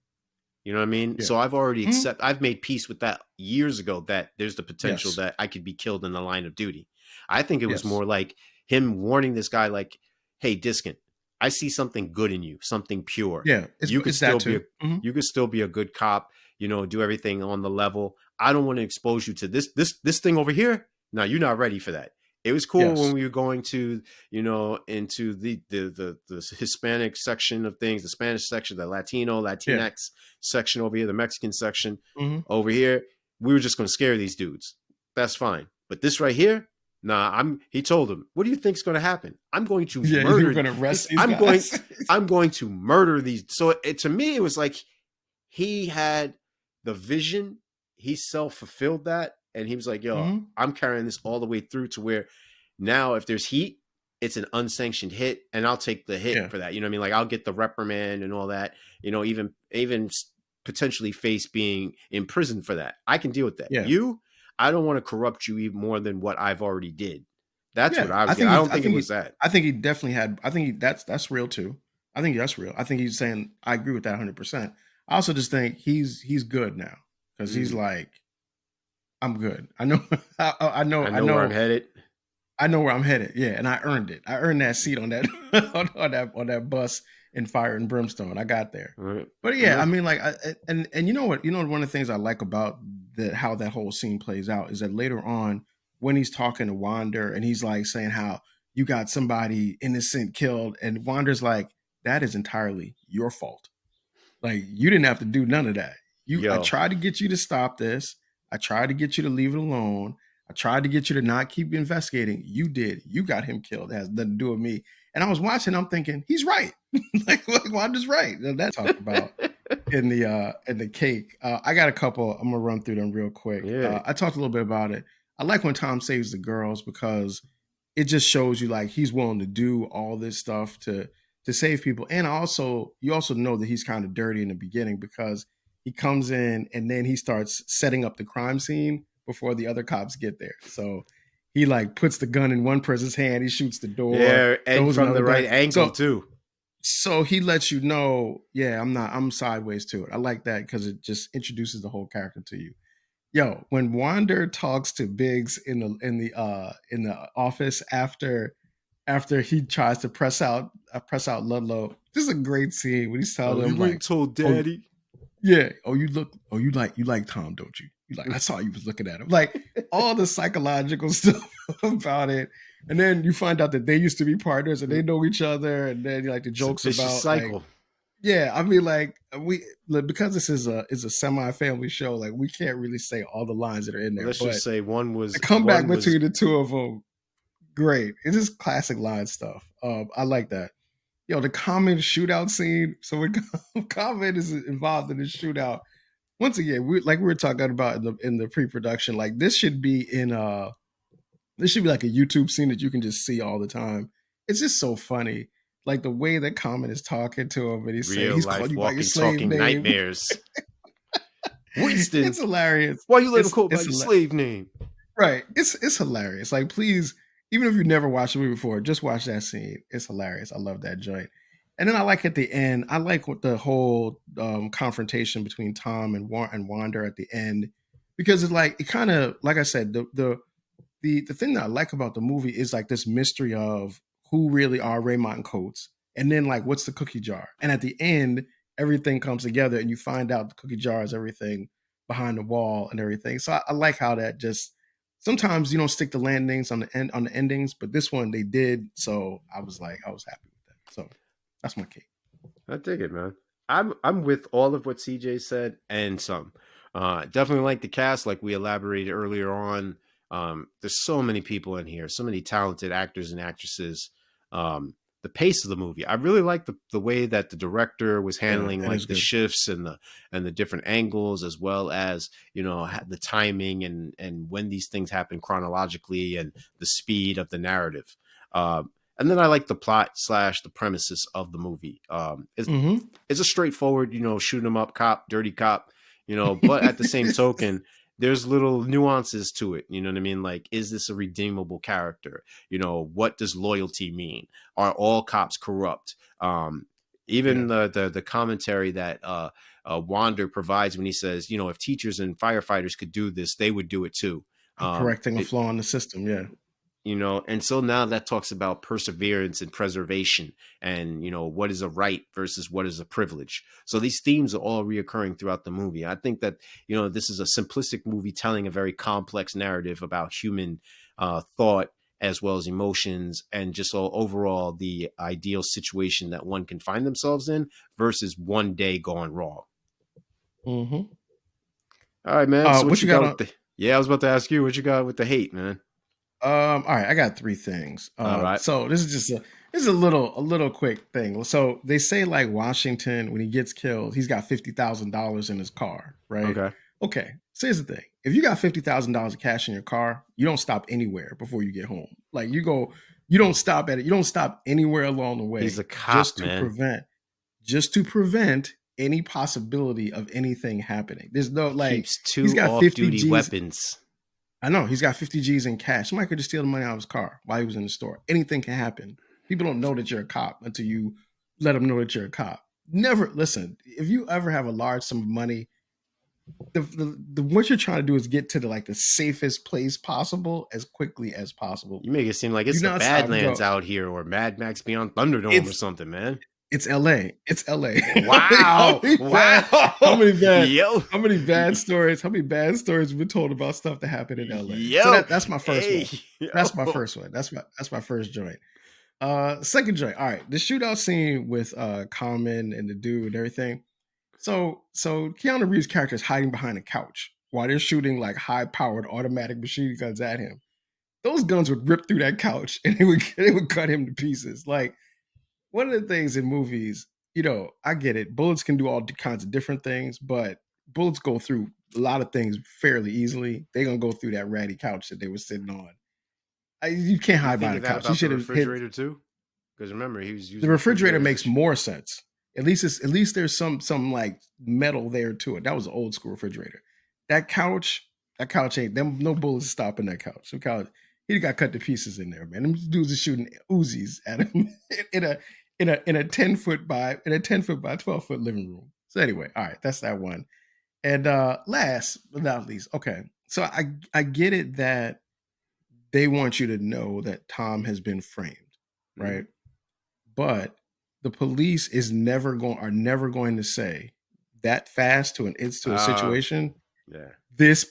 You know what I mean? Yeah. So Mhm. I've made peace with that years ago, that there's the potential Yes. that I could be killed in the line of duty. I think it was Yes. more like him warning this guy, like, hey, Diskin, I see something good in you, something pure. Yeah. You could It's that still be too. Mhm. a good cop, do everything on the level. I don't want to expose you to this thing over here. No, you're not ready for that. It was cool when Yes. we were going to, into the Hispanic section of things, the Spanish section, the Latino, Yeah. Latinx section over here, the Mexican section Mhm. over here. We were just going to scare these dudes. That's fine. But this right here, nah, he told him, what do you think's going to happen? I'm going to Yeah, you're murder. gonna arrest these I'm going, guys. I'm going to murder these. So to me, it was like he had the vision. He self-fulfilled that. And he was like, yo, Mhm. I'm carrying this all the way through to where now if there's heat, it's an unsanctioned hit, and I'll take the hit Yeah. for that. You know what I mean? Like, I'll get the reprimand and all that. Even potentially face being imprisoned for that. I can deal with that. Yeah. You, I don't want to corrupt you even more than what I've already did. That's what Yeah. I was I getting. think I he's don't think it was that. I think he definitely had I think that's real too. I think that's real. I think he's saying I agree with that 100%. I also just think he's good now cuz he's Mm, like I'm good. I know I know where I'm headed. I know where I'm headed. Yeah, and I earned it. I earned that seat on that on that bus in Fire and Brimstone. I got there. Right. But yeah, No. I mean, like, and you know what? You know, one of the things I like about how that whole scene plays out is that later on, when he's talking to Wander and he's like saying how you got somebody innocent killed, and Wander's like, that is entirely your fault. Like you didn't have to do none of that. I Yo, tried to get you to stop this. I tried to get you to leave it alone. I tried to get you to not keep investigating. You did. You got him killed. It has nothing to do with me. And I was watching. I'm thinking he's right. like Wanda's right. And that talked about in the cake. I got a couple. I'm gonna run through them real quick. yeah. I talked a little bit about it. I like when Tom saves the girls because it just shows you like he's willing to do all this stuff to save people. And also, you also know that he's kind of dirty in the beginning because he comes in and then he starts setting up the crime scene before the other cops get there. So he like puts the gun in one person's hand, he shoots the door, Yeah, and throws from another the gun. right angle too. So he lets you know, yeah, I'm sideways to it. I like that because it just introduces the whole character to you. Yo, when Wander talks to Biggs in the office after he tries to press out Ludlow. This is a great scene when he's telling Oh, him you ain't like, told "Oh Daddy. yeah, you like Tom, don't you? You like I saw you was looking at him." Like all the psychological stuff about it, and then you find out that they used to be partners and they know each other, and then like the It's a jokes vicious about like, cycle. yeah, I mean like because this is a semi family show, like we can't really say all the lines that are in Well, there, let's just but say the comeback one was between the two of them great. It's just classic line stuff. I like that. Yo, the Common shootout scene. So when Common is involved in this shootout, once again, like we were talking about in the pre-production, like this should be like a YouTube scene that you can just see all the time. It's just so funny. Like the way that Common is talking to him and he's saying real he's calling life you by your walking slave talking name. nightmares. Winston, It's hilarious. why you let him It's call by it's your slave name? Right. It's hilarious. Like, please, even if you've never watched the movie before, just watch that scene. It's hilarious. I love that joint. And then I like at the end, I like what the whole confrontation between Tom and Wander at the end, because it's like it kind of like I said, the thing that I like about the movie is like this mystery of who really are Raymond and Coates, and then like what's the cookie jar, and at the end everything comes together and you find out the cookie jar is everything behind the wall and everything. So I like how that just sometimes you don't stick the landings on the endings, but this one they did. So I was happy with that. So that's my cake. I dig it, man. I'm with all of what CJ said and some. Definitely like the cast, like we elaborated earlier on. There's so many people in here, so many talented actors and actresses. The pace of the movie, I really like the way that the director was Yeah, handling that is like the good. shifts and the different angles, as well as the timing and when these things happen chronologically and the speed of the narrative. And then I like the plot slash the premises of the movie. Mm-hmm. It's a straightforward, shoot 'em up cop, dirty cop, but at the same token, there's little nuances to it. You know what I mean? Like, is this a redeemable character? What does loyalty mean? Are all cops corrupt? Even Yeah, the commentary that Wander provides when he says, if teachers and firefighters could do this, they would do it too. correcting a It, flaw in the system. Yeah. and so now that talks about perseverance and preservation and what is a right versus what is a privilege. So these themes are all reoccurring throughout the movie. I think that this is a simplistic movie telling a very complex narrative about human thought as well as emotions and just all overall the ideal situation that one can find themselves in versus one day going wrong. Mm-hmm. All right, man, so what What you you got got with on? the I was about to ask you what you got with the hate, man. All right, I got three things. All right. So this is a little quick thing. So they say like Washington, when he gets killed, he's got $50,000 in his car, right? Okay. Okay. So here's the thing: if you got $50,000 of cash in your car, you don't stop anywhere before you get home. Like you don't stop at it. You don't stop anywhere along the He's way a cop, man. just to prevent any possibility of anything happening. There's no like Keeps he's 2 got 50 off-duty G's. weapons. I know he's got 50 G's in cash. Somebody could just steal the money out of his car while he was in the store. Anything can happen. People don't know that you're a cop until you let them know that you're a cop. Never listen. If you ever have a large sum of money, the what you're trying to do is get to the safest place possible as quickly as possible. You make it seem like Do it's the not stop, Badlands bro. out here or Mad Max Beyond Thunderdome or It's something, man. it's LA. It's LA. Wow. How Wow. many bad Yo. how many bad stories? How many bad stories have been told about stuff that happened in LA? So Yo. that's my first Hey. one. That's my Yo. first one. That's my first joint. Second joint. All right, the shootout scene with Common and the dude and everything. So Keanu Reeves' character is hiding behind a couch while they're shooting like high-powered automatic machine guns at him. Those guns would rip through that couch and they would cut him to pieces. Like one of the things in movies, I get it. Bullets can do all kinds of different things, but bullets go through a lot of things fairly easily. They're gonna go through that ratty couch that they were sitting on. You can't You hide behind thinking a that couch. He about the should have hit refrigerator too? Because remember, he was the using refrigerator. refrigerators. Makes more sense. At least there's some like metal there to it. That was an old school refrigerator. That couch, ain't them. No bullets stopping that couch. The couch, he got cut to pieces in there, man. Them dudes are shooting Uzis at him in a 10 foot by 12 foot living room. So anyway, all right, that's that one. And last but not least, okay. So I get it that they want you to know that Tom has been framed, right? But the police are never going to say that fast to a situation. Yeah. This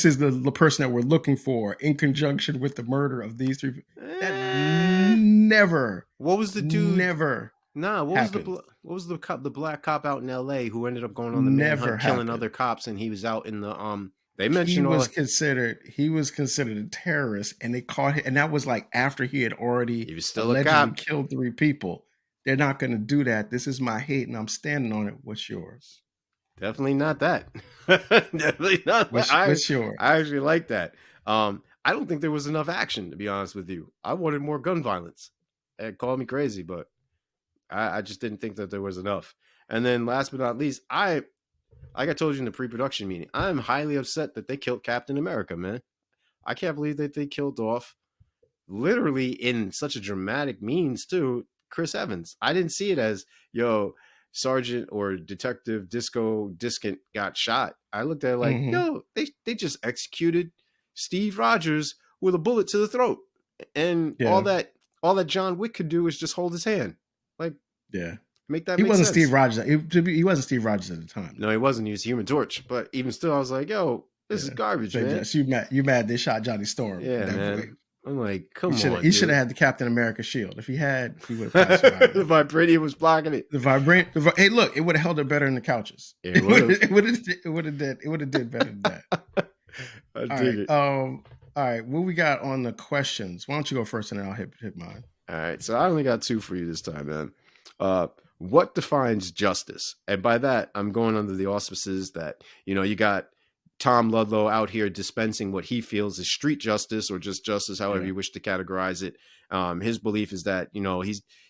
is the person that we're looking for in conjunction with the murder of these three. That never, What was the dude? never Nah, happened. what was the cop, the black cop out in L.A. who ended up going on the Never manhunt, killing happened. other cops, and he was out in the They He mentioned was all. considered a terrorist, and they caught him, and that was like after he had already He was still a allegedly cop. killed 3 people. They're not going to do that. This is my hate, and I'm standing on it. What's yours? Definitely not that. Definitely not that. What's yours? I actually like that. I don't think there was enough action, to be honest with you. I wanted more gun violence. Call me crazy, but I just didn't think that there was enough. And then last but not least, like I told you in the pre-production meeting, I'm highly upset that they killed Captain America, man. I can't believe that they killed off, literally in such a dramatic means too, Chris Evans. I didn't see it as, yo, Sergeant or Detective Disco Discant got shot. I looked at it like, Mm-hmm. yo, they just executed Steve Rogers with a bullet to the throat. And Yeah, all that John Wick could do is just hold his hand. Like, yeah. make that He make wasn't sense. Steve Rogers. He wasn't Steve Rogers at the time. No, he wasn't. He was Human Torch. But even still, I was like, yo, this is Yeah. garbage, So man. yes, you mad they shot Johnny Storm at Yeah, that point. man. I'm like, come on, He should dude. have had the Captain America shield. If he had, he would have probably survived. The vibranium was blocking it. Hey, look, it would have held it better than the couches. It would have. It would have did better than that. I All dig right. it. All right. What we got on the questions? Why don't you go first and then I'll hit mine. All right. So I only got 2 for you this time, man. What defines justice? And by that, I'm going under the auspices that, you got Tom Ludlow out here dispensing what he feels is street justice or just justice, however you wish to categorize it. His belief is that,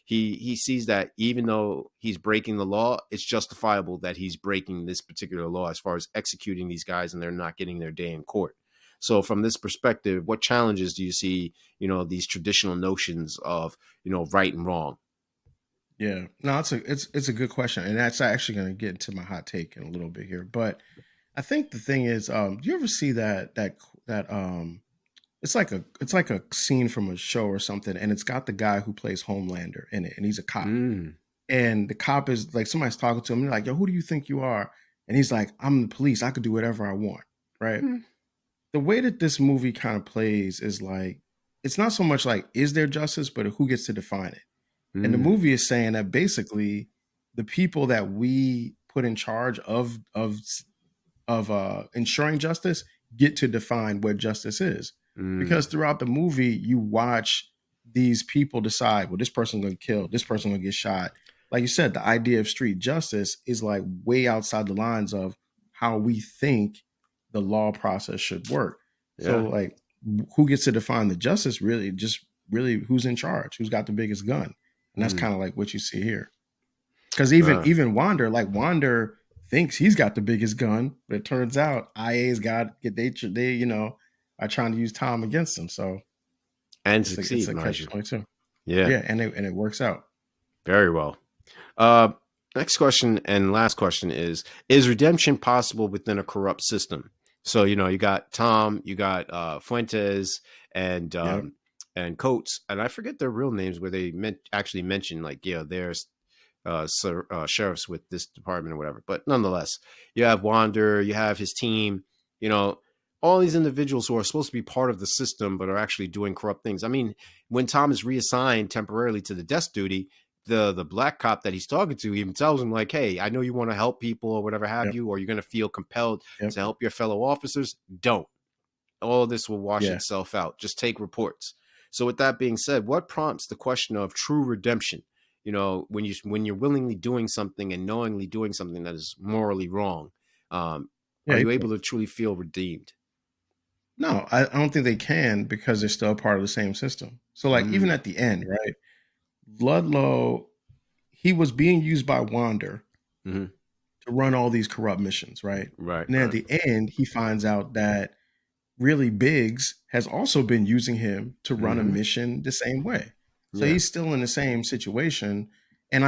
he sees that even though he's breaking the law, it's justifiable that he's breaking this particular law as far as executing these guys and they're not getting their day in court. So from this perspective, what challenges do you see, these traditional notions of, right and wrong? Yeah. No, it's a good question. And that's actually going to get into my hot take in a little bit here. But I think the thing is, do you ever see that it's like a scene from a show or something, and it's got the guy who plays Homelander in it, and he's a cop. And the cop is like, somebody's talking to him, and they're like, yo, who do you think you are? And he's like, I'm the police. I could do whatever I want. Right. The way that this movie kind of plays is like, it's not so much like, is there justice, but who gets to define it? And the movie is saying that basically the people that we put in charge of ensuring justice get to define what justice is. Because throughout the movie, you watch these people decide, well, this person's going to kill, this person's going to get shot. Like you said, the idea of street justice is like way outside the lines of how we think the law process should work. Yeah. So like, who gets to define the justice really who's in charge, who's got the biggest gun. And that's kind of like what you see here. Because Uh, even Wander thinks he's got the biggest gun, but it turns out IA's got they are trying to use Tom against him. So and it's succeed, a mind catch you. 22. Yeah, Yeah, and it works out. very well. Uh, Next question and last question is redemption possible within a corrupt system? So, you got Tom, you got Fuentes and Yep. and Coates, and I forget their real names where they actually mention like, yeah, there's sheriffs with this department or whatever. But nonetheless, you have Wander, you have his team, you know, all these individuals who are supposed to be part of the system but are actually doing corrupt things. I mean, when Tom is reassigned temporarily to the desk duty, the black cop that he's talking to even tells him like, hey, I know you want to help people or whatever have Yep. you, or you're going to feel compelled Yep. to help your fellow officers. Don't. All this will wash Yeah. itself out. Just take reports. So with that being said, what prompts the question of true redemption? When you're willingly doing something and knowingly doing something that is morally wrong, are Yeah. you able to truly feel redeemed? No, I don't think they can because they're still a part of the same system. So like even Mm, at the end, right? Ludlow, he was being used by Wander hmm. to run all these corrupt missions, right? Right, And then at right. the end, he finds out that really Biggs has also been using him to run a Hmm. mission the same way. So Yeah. he's still in the same situation. And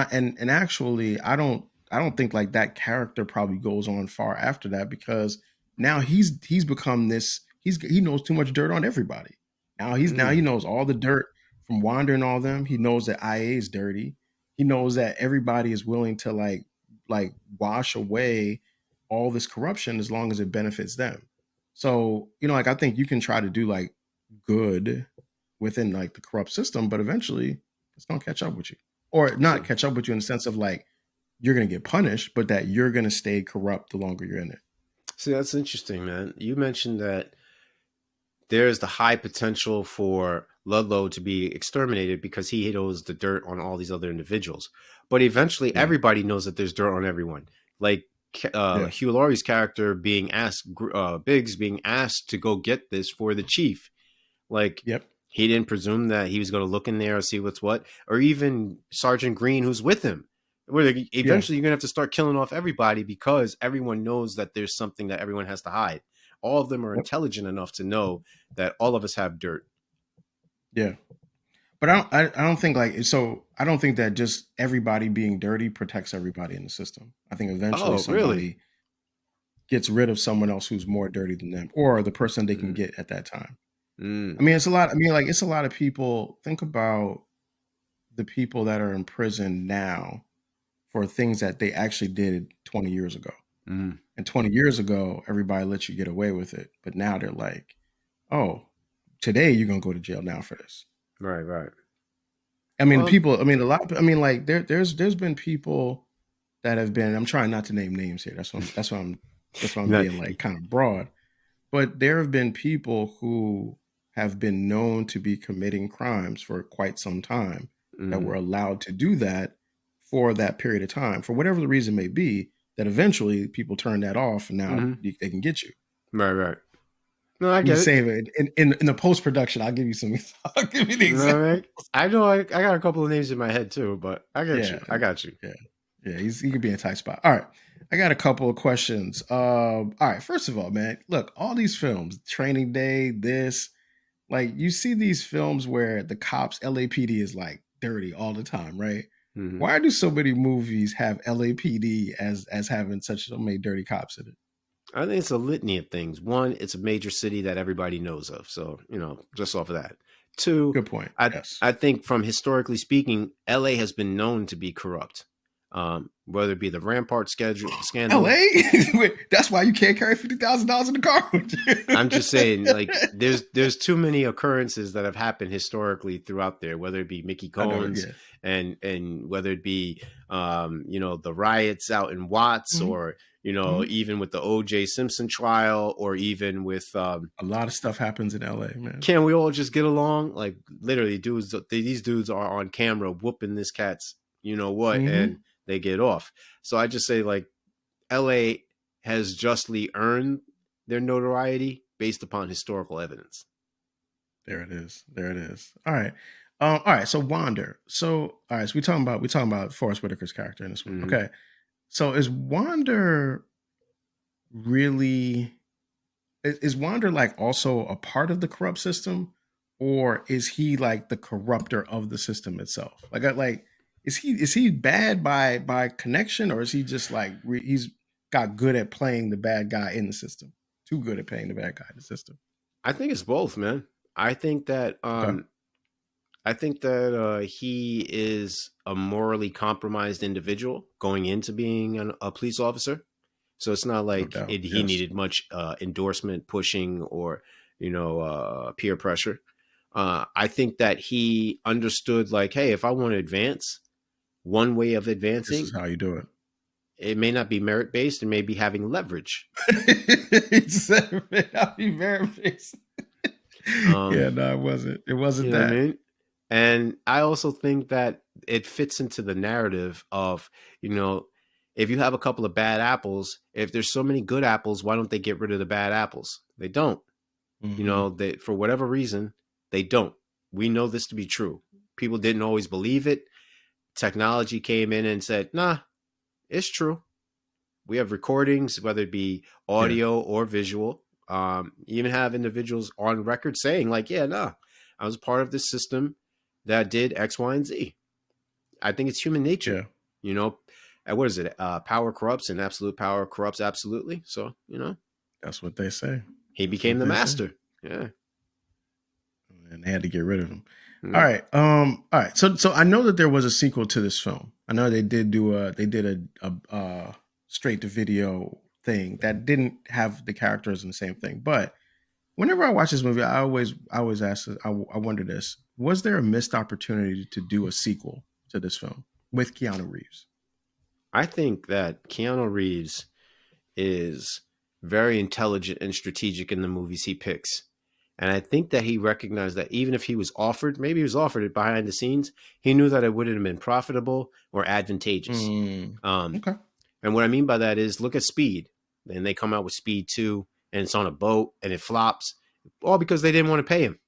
actually I don't think like that character probably goes on far after that because now he's become this he knows too much dirt on everybody. Now he Mm, knows all the dirt from Wander and all them. He knows that IA is dirty. He knows that everybody is willing to like wash away all this corruption as long as it benefits them. So, like I think you can try to do like good within like the corrupt system, but eventually it's gonna catch up with you. Or not so, catch up with you in the sense of like you're gonna get punished, but that you're gonna stay corrupt the longer you're in it. see, that's interesting, man. You mentioned that there's the high potential for Ludlow to be exterminated because he knows the dirt on all these other individuals. But eventually, Yeah. everybody knows that there's dirt on everyone. Like Yeah. Hugh Laurie's character being asked, Biggs being asked to go get this for the chief. Like Yep. he didn't presume that he was going to look in there and see what's what, or even Sergeant Green, who's with him. Where Yeah. eventually you're gonna have to start killing off everybody because everyone knows that there's something that everyone has to hide. All of them are Yep. intelligent enough to know that all of us have dirt. Yeah. But I don't think like so I don't think that just everybody being dirty protects everybody in the system. I think eventually Oh, really? somebody gets rid of someone else who's more dirty than them or the person they can Mm, get at that time. I mm, mean, it's a lot. I mean, like it's a lot of people. Think about the people that are in prison now for things that they actually did 20 years ago. mm. And 20 years ago, everybody let you get away with it. But now they're like, oh, today you're going to go to jail now for this. Right, right. I mean, Well, people, I mean, a lot, I mean, like there's been people that have been, I'm trying not to name names here. That's why I'm not, being like kind of broad. But there have been people who have been known to be committing crimes for quite some time that were mm, allowed to do that for that period of time, for whatever the reason may be, that eventually people turn that off and now mm, they can get you. right, right. No, I I'm get just it. saying in the post production, I'll give you some, I'll give you the All example. right. I know I got a couple of names in my head too, but I get Yeah, you. I got you. yeah, yeah. He could be in a tight spot. All right, I got a couple of questions. All right. First of all, man, look, all these films, Training Day, this, like you see these films where the cops, LAPD is like dirty all the time, right? Hmm. Why do so many movies have LAPD as having such so many dirty cops in it? I think it's a litany of things. One, it's a major city that everybody knows of. So, just off of that. Two, Good point. I Yes. I think from historically speaking, LA has been known to be corrupt. Whether it be the Rampart scandal. LA? Wait, that's why you can't carry $50,000 in the car with I'm just saying, like, you. there's too many occurrences that have happened historically throughout there, whether it be Mickey I know, Cohen's yeah. and whether it be the riots out in Watts, Hmm. or Hmm. even with the OJ Simpson trial, or even with A lot of stuff happens in LA, man. can we all just get along? Like literally, these dudes are on camera whooping this cat's what, and Hmm. they get off. So I just say like LA has justly earned their notoriety based upon historical evidence. There it is. There it is. All right. All right, so Wander. So all right, so we talking about Forrest Whitaker's character in this one. Hmm. Okay, so is Wander really is Wander like also a part of the corrupt system, or is he like the corrupter of the system itself? Like is he bad by connection, or is he just like he's got good at playing the bad guy in the system, too good at playing the bad guy in the system? I think it's both, man. I think that Okay, he is a morally compromised individual going into being a police officer. So it's not no like doubt. he Yes, needed much endorsement, pushing, or peer pressure. I think that he understood, like, hey, if I want to advance, one way of this advancing, is how you do it. it may not be merit based, it may be having leverage. He said, "Man, I'll be very pissed." Um, Yeah, no, it wasn't. It you wasn't know what I that. mean? And I also think that it fits into the narrative of, you know, if you have a couple of bad apples, if there's so many good apples, why don't they get rid of the bad apples? They don't. Hmm. They, for whatever reason, they don't. We know this to be true. People didn't always believe it. Technology came in and said, nah, it's true. We have recordings, whether it be Yeah, audio or visual. Even have individuals on record saying, like, yeah, nah, I was part of this system that did X, Y, and Z. I think it's human nature. yeah. You know, what is it? Power corrupts and absolute power corrupts absolutely. So, That's what they say. he That's became what the they say. master. Yeah. And they had to get rid of him. All Yeah. right. All right. So I know that there was a sequel to this film. I know they did a straight to video thing that didn't have the characters in the same thing. But whenever I watch this movie, I always ask, I wonder this: was there a missed opportunity to do a sequel to this film with Keanu Reeves? I think that Keanu Reeves is very intelligent and strategic in the movies he picks. And I think that he recognized that even if he was offered, maybe he was offered it behind the scenes, he knew that it wouldn't have been profitable or advantageous. Mm, Um, okay. and what I mean by that is look at Speed. And they come out with Speed 2 and it's on a boat and it flops, all because they didn't want to pay him.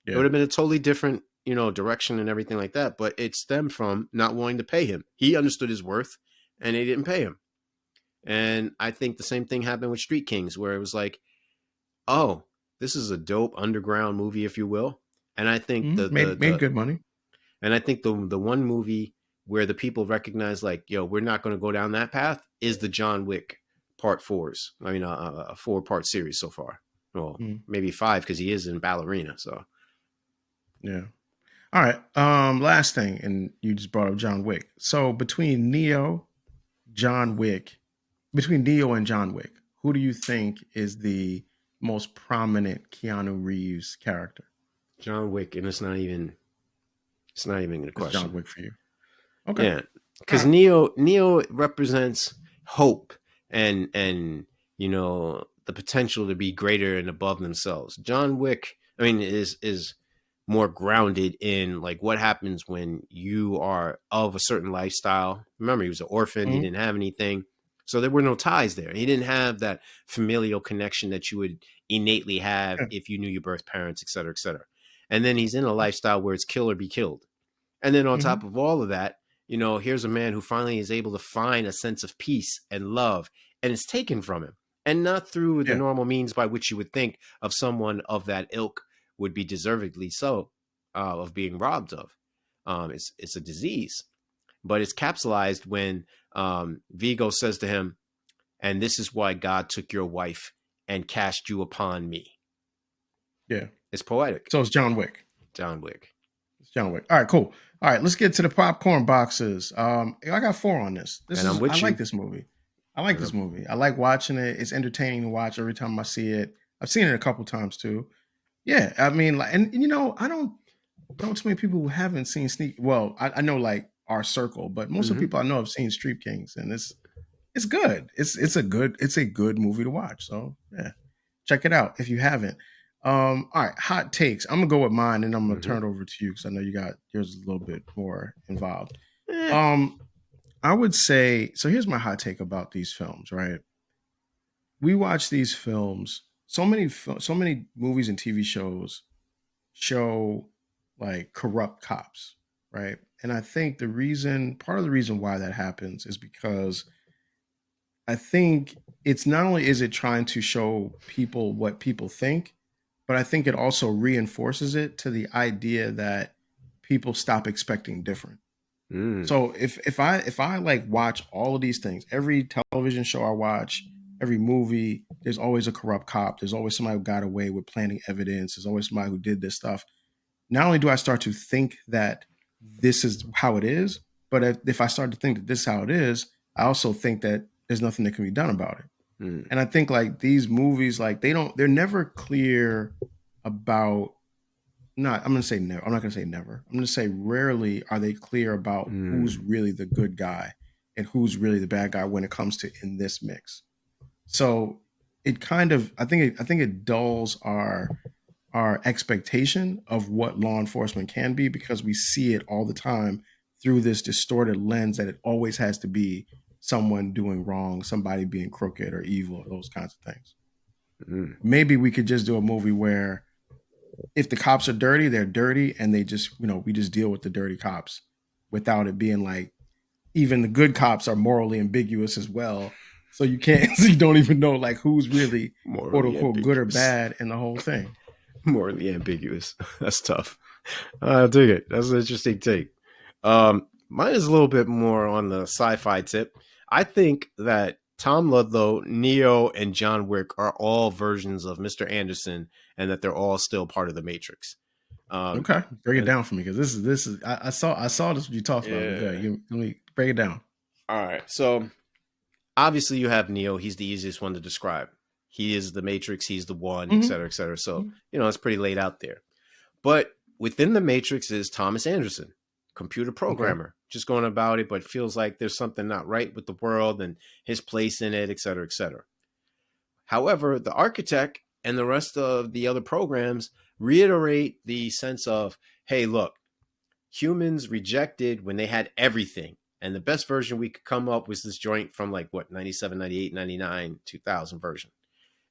It Yeah. would have been a totally different, direction and everything like that. But it stemmed from not wanting to pay him. He understood his worth and they didn't pay him. And I think the same thing happened with Street Kings, where it was like, oh, this is a dope underground movie, if you will. And I think Mm, made good money. the one movie where the people recognize, like, yo, we're not going to go down that path, is the John Wick part fours. I mean, a 4-part series so far. Well, Mm, maybe 5 because he is in Ballerina. So yeah. All right. Last thing, and you just brought up John Wick. So John Wick, between Neo and John Wick, who do you think is the most prominent Keanu Reeves character? John Wick, and it's not even a It's John question. Wick for you. Okay. Yeah, All because right. Neo represents hope and the potential to be greater and above themselves. John Wick, I mean, is more grounded in like what happens when you are of a certain lifestyle. Remember, he was an orphan; he Mhm. didn't have anything, so there were no ties there. He didn't have that familial connection that you would innately have Yeah. if you knew your birth parents, et cetera, et cetera. And then he's in a lifestyle where it's kill or be killed. And then on top Mhm. of all of that, here's a man who finally is able to find a sense of peace and love, and it's taken from him. And not through the Yeah. normal means by which you would think of someone of that ilk would be deservedly so, of being robbed of. It's a disease, but it's capsulized when Vigo says to him, "And this is why God took your wife and cast you upon me." Yeah. It's poetic. So it's John Wick. John Wick. It's John Wick. All right. Cool. All right. Let's get to the popcorn boxes. I got 4 on this. And I'm I with like you. this movie. I like And this I'm, movie. I like watching it. It's entertaining to watch every time I see it. I've seen it a couple times too. Yeah, I mean, like, and I don't know too many people who haven't seen Sneak. Well, I know like our circle, but most of the Mhm. people I know have seen Street Kings, and it's good. It's a good movie to watch. So yeah, check it out if you haven't. All right, hot takes. I'm gonna go with mine, and I'm gonna Mhm. turn it over to you because I know you got yours a little bit more involved. Eh. Um, I would say so. Here's my hot take about these films. Right, we watch these films. So many movies and TV shows show like corrupt cops, right? And I think part of the reason why that happens is because I think it's not only is it trying to show people what people think, but I think it also reinforces it to the idea that people stop expecting different. Mm, So if I like watch all of these things, every television show I watch, every movie, there's always a corrupt cop. There's always somebody who got away with planting evidence. There's always somebody who did this stuff. Not only do I start to think that this is how it is, but if I start to think that this is how it is, I also think that there's nothing that can be done about it. mm, And I think like these movies, like they're never clear about not I'm gonna say never. I'm not gonna say never. I'm gonna say rarely are they clear about who's mm, really the good guy and who's really the bad guy when it comes to in this mix. So it kind of I think it dulls our expectation of what law enforcement can be because we see it all the time through this distorted lens that it always has to be someone doing wrong, somebody being crooked or evil, those kinds of things. mm. Maybe we could just do a movie where if the cops are dirty, they're dirty, and they just, we just deal with the dirty cops without it being like even the good cops are morally ambiguous as well. So you can't, so you don't even know like who's really quote Morally unquote good or ambiguous. bad in the whole thing. Morally ambiguous. That's tough. I dig it. That's an interesting take. Mine is a little bit more on the sci-fi tip. I think that Tom Ludlow, Neo, and John Wick are all versions of Mr. Anderson, and that they're all still part of the Matrix. Um, Okay, break it and down for me because this is I saw this when you talked about it. But good, yeah. let me break it down. All right. So obviously you have Neo. He's the easiest one to describe. He is the Matrix. He's the one, et Hmm. cetera, et cetera. So, it's pretty laid out there. But within the Matrix is Thomas Anderson, computer Okay. programmer, just going about it, but feels like there's something not right with the world and his place in it, et cetera, et cetera. However, the architect and the rest of the other programs reiterate the sense of, hey, look, humans rejected when they had everything. And the best version we could come up was this joint from like what, 97, 98, 99, 2000 version.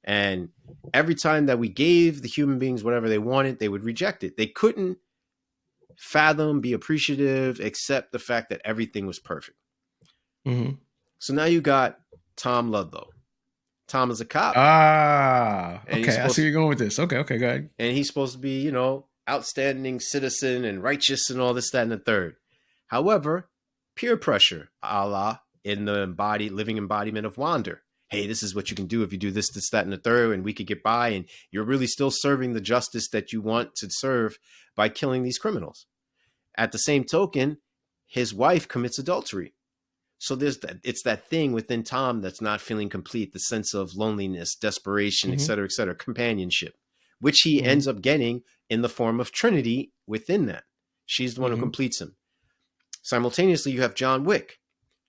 And every time that we gave the human beings whatever they wanted, they would reject it. They couldn't fathom, be appreciative, accept the fact that everything was perfect. Hmm. So now you got Tom Ludlow. Tom is a cop, Ah, and he's okay. I see supposed where you're going with this. Okay, okay, go ahead. to be, outstanding citizen and righteous and all this, that, and the third. However, peer pressure, a la in the living embodiment of Wander. Hey, this is what you can do if you do this, that, and the third, and we could get by, and you're really still serving the justice that you want to serve by killing these criminals. At the same token, his wife commits adultery. So it's that thing within Tom that's not feeling complete, the sense of loneliness, desperation, Hmm. et cetera, companionship, which he Hmm. ends up getting in the form of Trinity within that. She's the one who Hmm. completes him. Simultaneously, you have John Wick.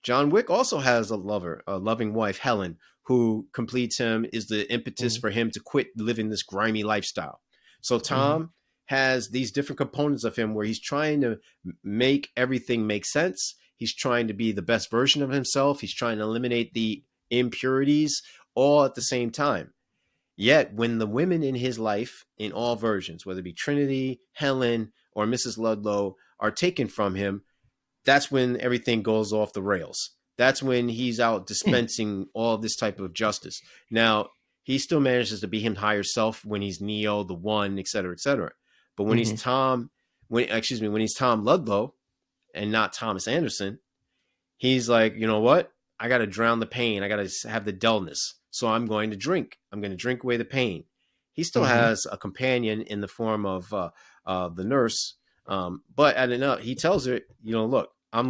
John Wick also has a loving wife, Helen, who completes him, is the impetus Hmm. for him to quit living this grimy lifestyle. So Hmm. Tom has these different components of him where he's trying to make everything make sense. He's trying to be the best version of himself. He's trying to eliminate the impurities all at the same time. Yet, when the women in his life, in all versions, whether it be Trinity, Helen, or Mrs. Ludlow, are taken from him, that's when everything goes off the rails. That's when he's out dispensing all this type of justice. Now, he still manages to be him higher self when he's Neo, the one, et cetera, et cetera. But when he's Hmm. when he's Tom Ludlow and not Thomas Anderson, he's like, you know what? I got to drown the pain. I got to have the dullness. So I'm going to drink. I'm going to drink away the pain. He still Hmm. has a companion in the form of the nurse, but at enough, he tells her, look, I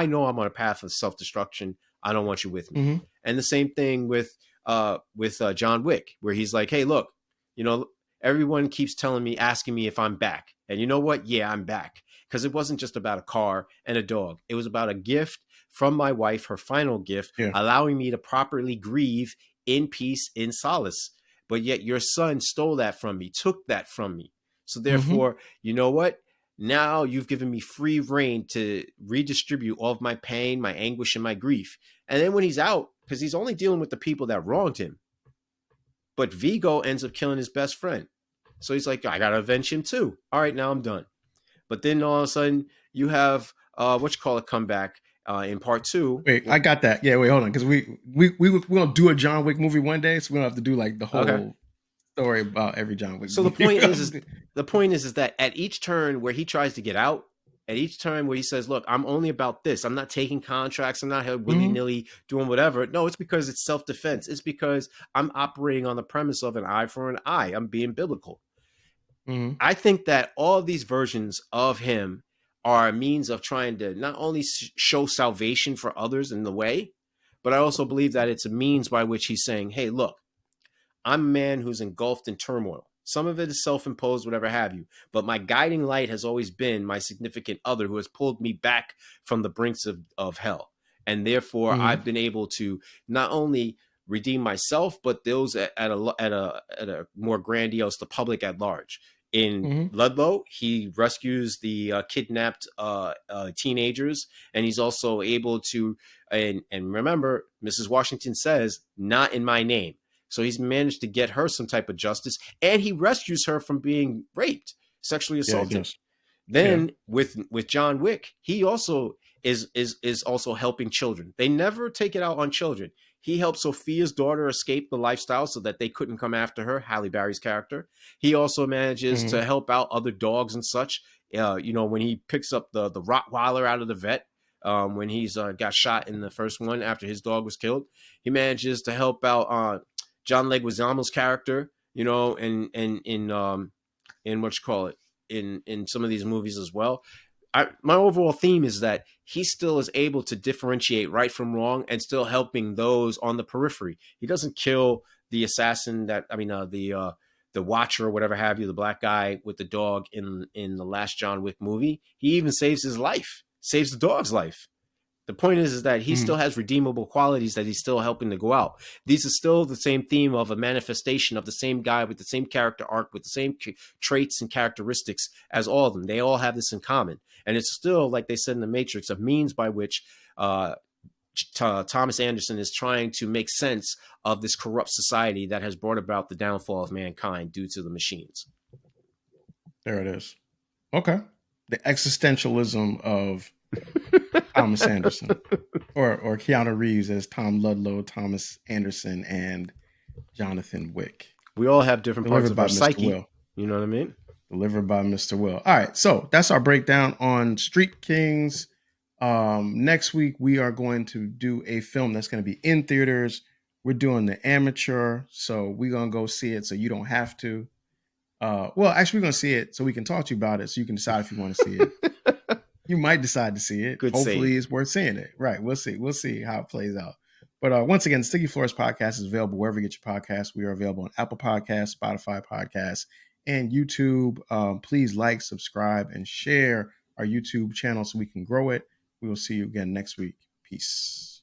know I'm on a path of self destruction. I don't want you with me. Hmm. And the same thing with John Wick, where he's like, hey, look, you know, everyone keeps asking me if I'm back, and you know what? Yeah, I'm back, because it wasn't just about a car and a dog. It was about a gift from my wife, her final gift, Yeah. allowing me to properly grieve in peace, in solace. But yet your son stole that from me, took that from me. So Hmm. therefore, you know what? Now you've given me free reign to redistribute all of my pain, my anguish, and my grief. And then when he's out, because he's only dealing with the people that wronged him, but Vigo ends up killing his best friend. So he's like, I got to avenge him too. All right, now I'm done. But then all of a sudden you have what you call a comeback in part two. Wait, I got that. Yeah, wait, hold on, because we're gonna do a John Wick movie one day, so we don't have to do like the Okay. whole story about every John Wick So the movie. point is that at each turn where he tries to get out, at each turn where he says, "Look, I'm only about this. I'm not taking contracts. I'm not willy Hmm. nilly doing whatever." No, it's because it's self defense. It's because I'm operating on the premise of an eye for an eye. I'm being biblical. Hmm. I think that all of these versions of him are a means of trying to not only show salvation for others in the way, but I also believe that it's a means by which he's saying, "Hey, look, I'm a man who's engulfed in turmoil. Some of it is self imposed, whatever have you. But my guiding light has always been my significant other who has pulled me back from the brinks of hell. And therefore, Hmm. I've been able to not only redeem myself, but those at a more grandiose, the public at large. In Hmm. Ludlow, he rescues the kidnapped teenagers, and he's also able to. And remember, Mrs. Washington says, "Not in my name." So he's managed to get her some type of justice, and he rescues her from being raped, sexually Yeah, assaulted. just yeah. Then with John Wick, he also is also helping children. They never take it out on children. He helped Sophia's daughter escape the lifestyle so that they couldn't come after her, Halle Berry's character. He also manages Hmm. to help out other dogs and such. When he picks up the Rottweiler out of the vet, when he's got shot in the first one after his dog was killed, he manages to help out John Leguizamo's character, in what you call it, in some of these movies as well. My overall theme is that he still is able to differentiate right from wrong and still helping those on the periphery. He doesn't kill the assassin the watcher or whatever have you, the black guy with the dog in the last John Wick movie. He even saves his life, saves the dog's life. The point is that he Hmm. still has redeemable qualities that he's still helping to go out. These are still the same theme of a manifestation of the same guy with the same character arc, with the same traits and characteristics as all of them. They all have this in common. And it's still, like they said in The Matrix, a means by which Thomas Anderson is trying to make sense of this corrupt society that has brought about the downfall of mankind due to the machines. There it is. Okay, the existentialism of Thomas Anderson, or Keanu Reeves as Tom Ludlow, Thomas Anderson, and Jonathan Wick, We all have different parts delivered of our by Mr. psyche. Will. You know what I mean? Delivered by Mr. Will. All right, so that's our breakdown on Street Kings. Next week we are going to do a film that's going to be in theaters. We're doing The Amateur, so we're gonna go see it, so you don't have to. Well, actually, we're gonna see it so we can talk to you about it, so you can decide if you want to see it. You might decide to see it. Good Hopefully, save. it's worth seeing it. Right? We'll see. We'll see how it plays out. But once again, Sticky Floors Podcast is available wherever you get your podcasts. We are available on Apple Podcasts, Spotify Podcasts, and YouTube. Please like, subscribe, and share our YouTube channel so we can grow it. We will see you again next week. Peace.